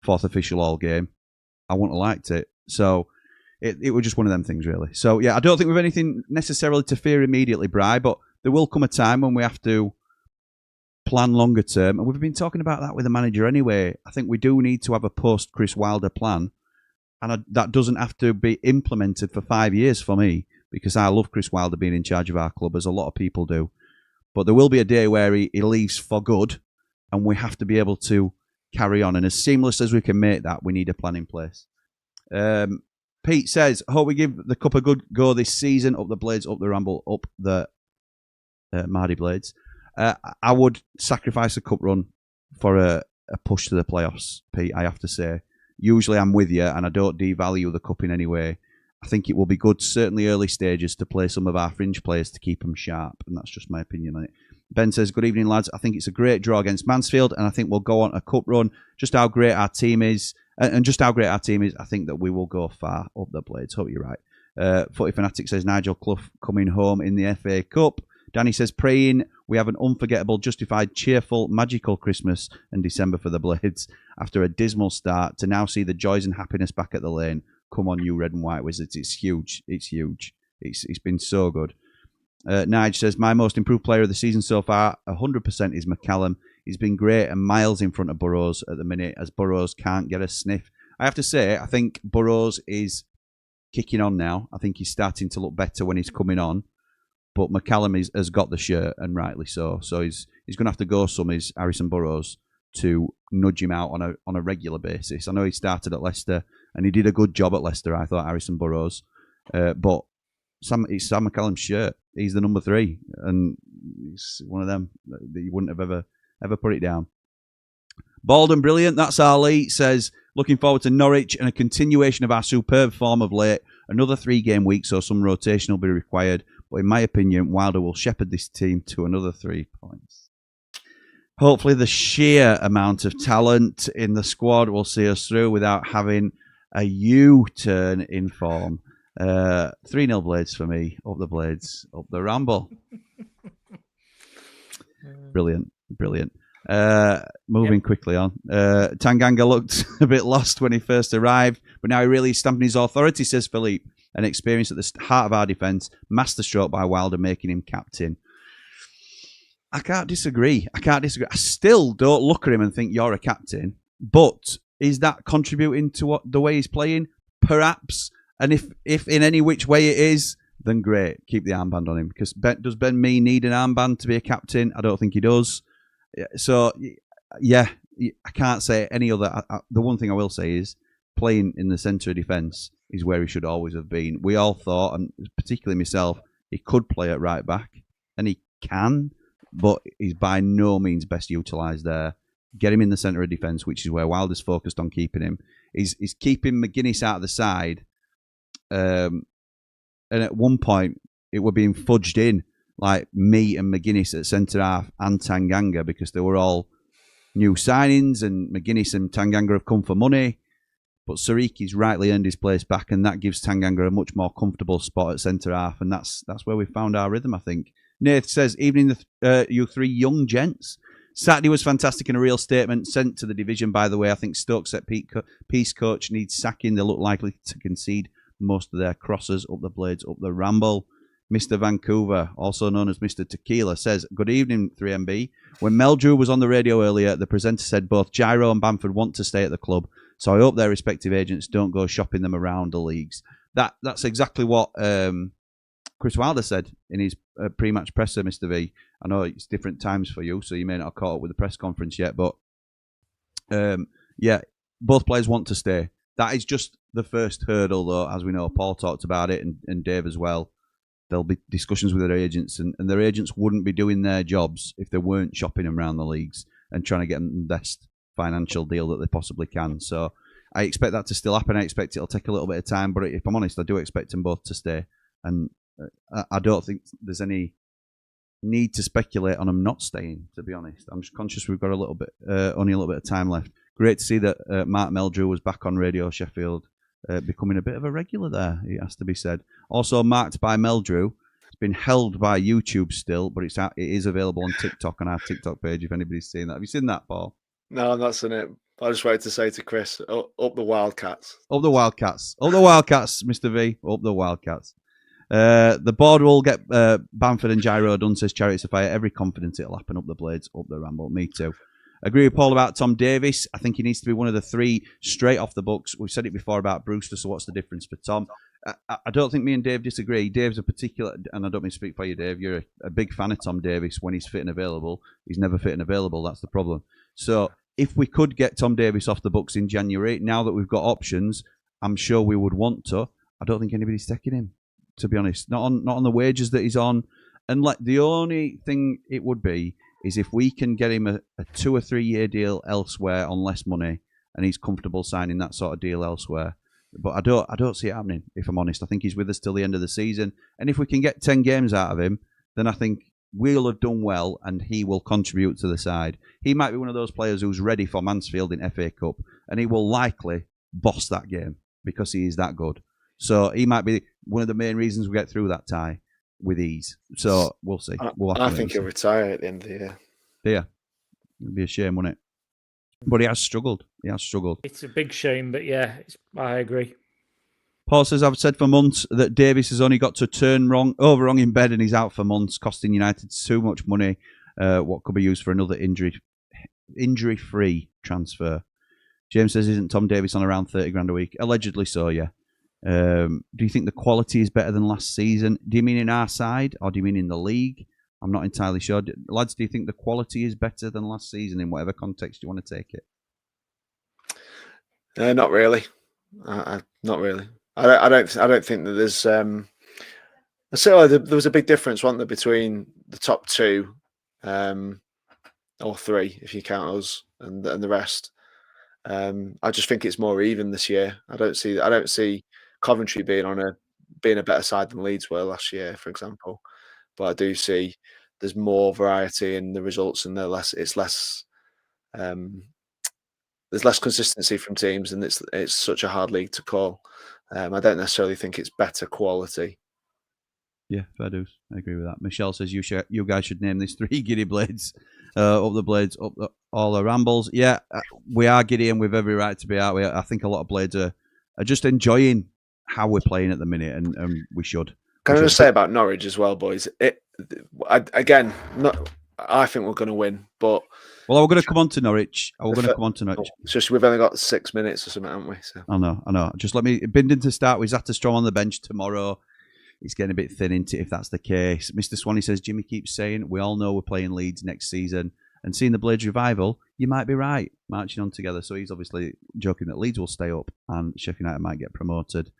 fourth official all game, I wouldn't have liked it. So it was just one of them things, really. So, yeah, I don't think we've anything necessarily to fear immediately, Bri, but there will come a time when we have to plan longer term, and we've been talking about that with the manager anyway. I think we do need to have a post-Chris Wilder plan, and that doesn't have to be implemented for 5 years for me, because I love Chris Wilder being in charge of our club, as a lot of people do. But there will be a day where he leaves for good, and we have to be able to carry on. And as seamless as we can make that, we need a plan in place. Pete says, hope we give the cup a good go this season. Up the Blades, up the Ramble, up the Mardy Blades. I would sacrifice a cup run for a push to the playoffs, Pete, I have to say. Usually I'm with you, and I don't devalue the cup in any way. I think it will be good, certainly early stages, to play some of our fringe players to keep them sharp, and that's just my opinion on it. Ben says, good evening, lads. I think it's a great draw against Mansfield, and I think we'll go on a cup run. Just how great our team is, and just how great our team is, I think that we will go far up the Blades. Hope you're right. Footy Fanatic says, Nigel Clough coming home in the FA Cup. Danny says, praying we have an unforgettable, justified, cheerful, magical Christmas and December for the Blades after a dismal start to now see the joys and happiness back at the Lane. Come on, you red and white wizards. It's huge. It's huge. It's been so good. Nige says, my most improved player of the season so far, 100% is McCallum. He's been great and miles in front of Burrows at the minute, as Burrows can't get a sniff. I have to say, I think Burrows is kicking on now. I think he's starting to look better when he's coming on. But McCallum has got the shirt, and rightly so. So he's going to have to go some, is Harrison Burrows, to nudge him out on a regular basis. I know he started at Leicester, and he did a good job at Leicester, I thought, Harrison Burrows. But it's Sam McCallum's shirt. He's the number 3, and he's one of them that you wouldn't have ever put it down. Bald and Brilliant, that's Ali, says, looking forward to Norwich and a continuation of our superb form of late. Another 3-game week, so some rotation will be required. But in my opinion, Wilder will shepherd this team to another 3 points. Hopefully the sheer amount of talent in the squad will see us through without having a U-turn in form. 3-0 Blades for me. Up the Blades, up the Ramble. Brilliant. Moving quickly on. Tanganga looked a bit lost when he first arrived, but now he really is stamping his authority, says Philippe. An experience at the heart of our defence, masterstroke by Wilder, making him captain. I can't disagree. I still don't look at him and think you're a captain, but is that contributing to the way he's playing? Perhaps. And if in any which way it is, then great. Keep the armband on him. Because does Ben Mee need an armband to be a captain? I don't think he does. So, yeah, I can't say any other. The one thing I will say is playing in the centre of defence is where he should always have been. We all thought, and particularly myself, he could play at right back, and he can, but he's by no means best utilised there. Get him in the centre of defence, which is where Wilder's focused on keeping him. He's keeping McGuinness out of the side, and at one point it were being fudged in, like me and McGuinness at centre half and Tanganga, because they were all new signings, and McGuinness and Tanganga have come for money. But Sariki's rightly earned his place back, and that gives Tanganga a much more comfortable spot at centre half, and that's where we found our rhythm, I think. Nath says, evening, you 3 young gents. Saturday was fantastic and a real statement sent to the division, by the way. I think Stoke set piece coach needs sacking. They look likely to concede most of their crosses. Up the Blades, up the Ramble. Mr. Vancouver, also known as Mr. Tequila, says, good evening, 3MB. When Meldrew was on the radio earlier, the presenter said both Gyro and Bamford want to stay at the club. So I hope their respective agents don't go shopping them around the leagues. That's exactly what Chris Wilder said in his pre-match presser, Mr. V. I know it's different times for you, so you may not have caught up with the press conference yet, but yeah, both players want to stay. That is just the first hurdle, though, as we know. Paul talked about it, and Dave as well. There'll be discussions with their agents, and their agents wouldn't be doing their jobs if they weren't shopping them around the leagues and trying to get them the best financial deal that they possibly can. So I expect that to still happen. I expect it'll take a little bit of time, but if I'm honest, I do expect them both to stay. And I don't think there's any need to speculate on them not staying, to be honest. I'm just conscious we've got only a little bit of time left. Great to see that Mark Meldrew was back on Radio Sheffield, becoming a bit of a regular there, it has to be said. Also marked by Meldrew. It's been held by YouTube still, but it is available on TikTok, on our TikTok page, if anybody's seen that. Have you seen that, Paul? No, I'm not seen it. I just wanted to say to Chris, up the Wildcats. Up the Wildcats. Up the Wildcats, Mr. V. Up the Wildcats. The board will get Bamford and Gyro done, says Chariots of Fire. Every confidence it'll happen. Up the Blades, up the Ramble. Me too. Agree with Paul about Tom Davies. I think he needs to be one of the 3 straight off the books. We've said it before about Brewster, so what's the difference for Tom? I don't think me and Dave disagree. Dave's a particular, and I don't mean to speak for you, Dave, you're a big fan of Tom Davies when he's fit and available. He's never fit and available. That's the problem. So if we could get Tom Davies off the books in January, now that we've got options, I'm sure we would want to. I don't think anybody's taking him, to be honest. Not on the wages that he's on. And the only thing it would be is if we can get him a 2 or 3 year deal elsewhere on less money, and he's comfortable signing that sort of deal elsewhere. But I don't see it happening, if I'm honest. I think he's with us till the end of the season. And if we can get 10 games out of him, then I think we'll have done well and he will contribute to the side. He might be one of those players who's ready for Mansfield in FA Cup, and he will likely boss that game because he is that good. So he might be one of the main reasons we get through that tie with ease. So we'll see. I think he'll retire at the end of the year. Yeah. It'd be a shame, wouldn't it? But he has struggled. It's a big shame, but yeah, I agree. Paul says, I've said for months that Davies has only got to turn over wrong in bed and he's out for months, costing United too much money. What could be used for another injury-free transfer? James says, isn't Tom Davies on around 30 grand a week? Allegedly so, yeah. Do you think the quality is better than last season? Do you mean in our side or do you mean in the league? I'm not entirely sure. Lads, do you think the quality is better than last season in whatever context you want to take it? Not really. Not really. I don't think that there's. So there was a big difference, wasn't there, between the top two, or three, if you count us, and the rest. I just think it's more even this year. I don't see Coventry being a better side than Leeds were last year, for example. But I do see there's more variety in the results, and there's less consistency from teams, and it's such a hard league to call. I don't necessarily think it's better quality. Yeah, fair dues. I agree with that. Michelle says you guys should name this 3 giddy blades, up the blades, all the rambles. Yeah, we are giddy and we've every right to be out. I think a lot of blades are just enjoying how we're playing at the minute, and we should. Can I just say about Norwich as well, boys? I think we're going to win, but well, we're going to come on to Norwich. It's just we've only got 6 minutes or something, haven't we? So. I know. Just let me Bindon to start with Zatterstrom on the bench tomorrow. He's getting a bit thin into it if that's the case. Mr. Swanee says Jimmy keeps saying we all know we're playing Leeds next season, and seeing the Blades revival, you might be right, marching on together. So he's obviously joking that Leeds will stay up and Sheffield United might get promoted.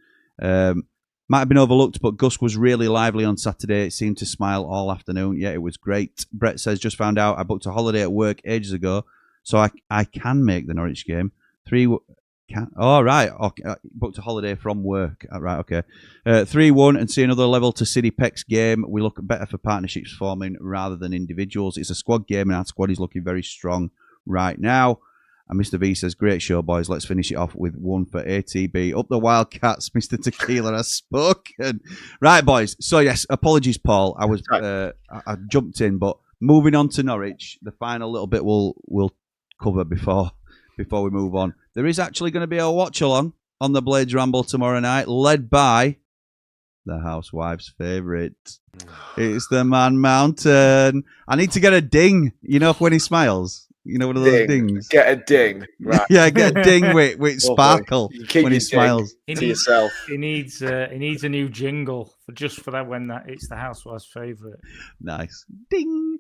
Might have been overlooked, but Gus was really lively on Saturday. It seemed to smile all afternoon. Yeah, it was great. Brett says, just found out I booked a holiday at work ages ago, so I can make the Norwich game. Right. Okay. Booked a holiday from work. Right, okay. 3-1 and see another level to City Peck's game. We look better for partnerships forming rather than individuals. It's a squad game and our squad is looking very strong right now. And Mr. V says, great show, boys. Let's finish it off with 1 for ATB. Up the Wildcats, Mr. Tequila has spoken. Right, boys. So, yes, apologies, Paul. I jumped in, but moving on to Norwich, the final little bit we'll cover before we move on. There is actually going to be a watch-along on the Blades Ramble tomorrow night, led by the housewife's favourite. It's the Man Mountain. I need to get a ding, when he smiles. One of those dings. Get a ding. Right. Yeah, get a ding with sparkle when he smiles. To yourself. He needs a new jingle for that when it's the housewife's favourite. Nice. Ding.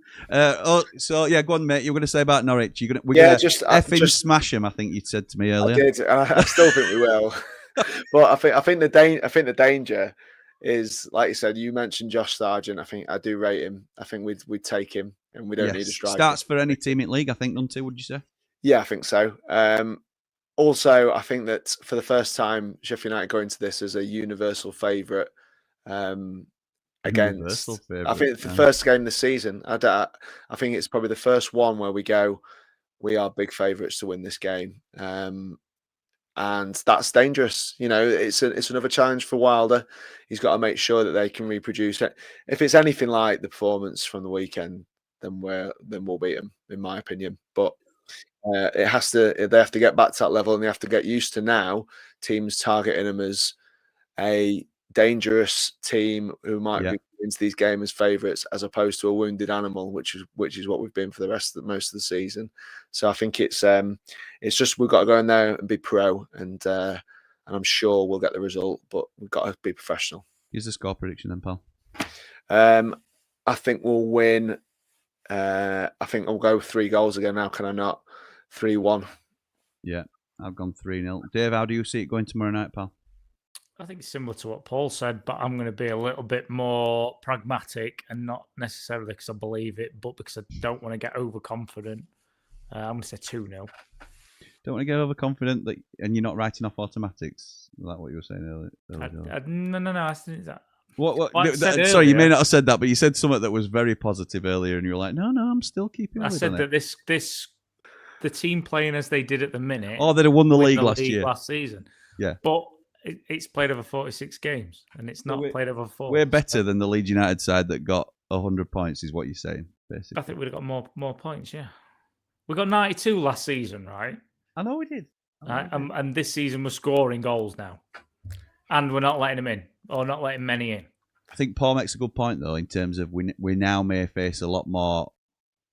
So yeah, go on, mate. You're going to say about Norwich. We're going to effing smash him. I think you said to me earlier. I did, and I still think we will. But I think the danger is, like you said, you mentioned Josh Sargent. I do rate him. I think we'd take him, and we don't need a striker. Starts for any team in league, I think, doesn't it? Would you say? Yeah, I think so. Also, I think that for the first time, Sheffield United go into this as a universal favourite. Against, I think the first game this season. I think it's probably the first one where we are big favourites to win this game, and that's dangerous. It's another challenge for Wilder. He's got to make sure that they can reproduce it. If it's anything like the performance from the weekend, then we'll beat them, in my opinion. But they have to get back to that level, and they have to get used to now teams targeting them as a dangerous team who might be into these games as favourites, as opposed to a wounded animal, which is what we've been for the most of the season. So I think it's just we've got to go in there and be pro, and I'm sure we'll get the result, but we've got to be professional. Here's the score prediction then, pal. I think we'll win. I think I'll go 3 goals again. Now, can I not? 3-1. Yeah, I've gone 3-0. Dave, how do you see it going tomorrow night, pal? I think it's similar to what Paul said, but I'm going to be a little bit more pragmatic, and not necessarily because I believe it, but because I don't want to get overconfident. I'm going to say 2-0. Don't want to get overconfident and you're not writing off automatics? Is that what you were saying earlier? No. I think that. Sorry, you may not have said that, but you said something that was very positive earlier, and you were like, "No, I'm still keeping." I said that the team playing as they did at the minute. Oh, they'd have won the league last season. Yeah, but it's played over 46 games, and it's not played over 4. We're better than the Leeds United side that got 100 points, is what you're saying, basically. I think we'd have got more points. Yeah, we got 92 last season, right? I know we did. And this season we're scoring goals now. and we're not letting him in, or not letting many in. I think Paul makes a good point though, in terms of we now may face a lot more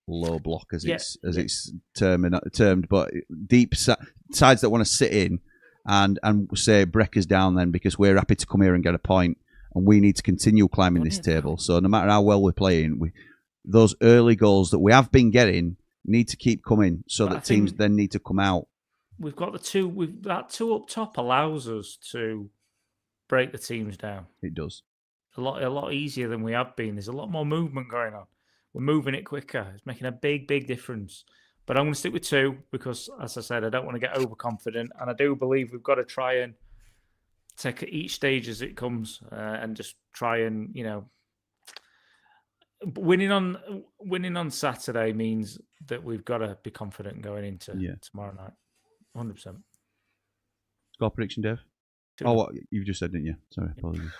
low block as it's termed, but deep sides that want to sit in and say break us down then, because we're happy to come here and get a point, and we need to continue climbing this table. So no matter how well we're playing, those early goals that we have been getting need to keep coming, so that teams then need to come out. We've got that two up top allows us to break the teams down. It does. A lot easier than we have been. There's a lot more movement going on. We're moving it quicker. It's making a big difference. But I'm going to stick with 2 because, as I said, I don't want to get overconfident, and I do believe we've got to try and take each stage as it comes, and just try and winning on Saturday means that we've got to be confident going into tomorrow night. 100%. Score prediction, Dave? Oh, what you just said, didn't you? Sorry, apologies.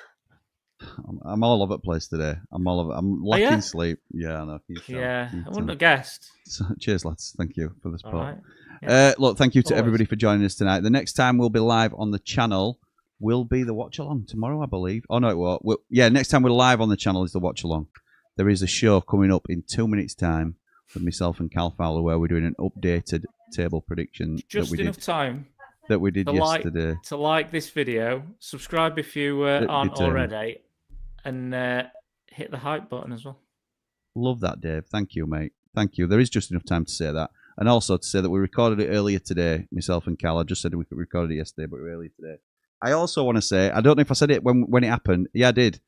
I'm all over the place today. I'm lacking sleep. Yeah, I know. I wouldn't have guessed. So, cheers, lads. Thank you for the support. Right. Yeah. Look, thank you to everybody for joining us tonight. The next time we'll be live on the channel will be the watch along tomorrow, I believe. Oh no, it won't. Next time we're live on the channel is the watch along. There is a show coming up in 2 minutes' time with myself and Cal Fowler, where we're doing an updated table prediction. Just enough time that we did yesterday. To like this video, subscribe if you aren't already, and hit the hype button as well. Love that, Dave. Thank you, mate. Thank you. There is just enough time to say that. And also to say that we recorded it earlier today, myself and Cal. I just said we recorded it yesterday, but earlier today. I also want to say, I don't know if I said it when it happened. Yeah, I did.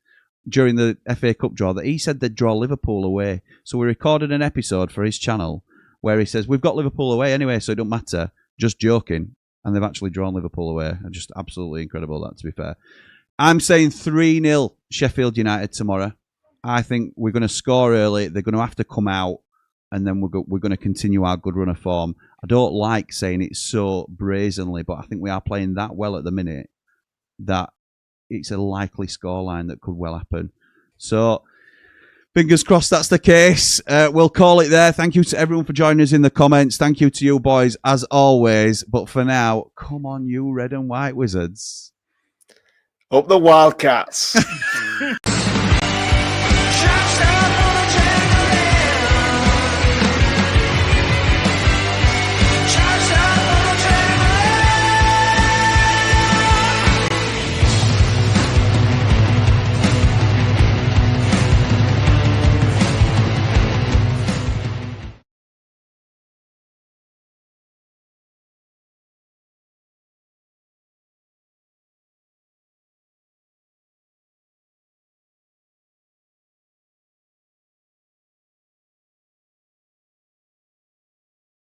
During the FA Cup draw, that he said they'd draw Liverpool away. So we recorded an episode for his channel where he says, we've got Liverpool away anyway, so it don't matter. Just joking. And they've actually drawn Liverpool away. Just absolutely incredible, that, to be fair. I'm saying 3-0 Sheffield United tomorrow. I think we're going to score early. They're going to have to come out, and then we're going to continue our good run of form. I don't like saying it so brazenly, but I think we are playing that well at the minute that it's a likely scoreline that could well happen. So, fingers crossed that's the case. We'll call it there. Thank you to everyone for joining us in the comments. Thank you to you boys, as always. But for now, come on, you red and white wizards. Up the Wildcats.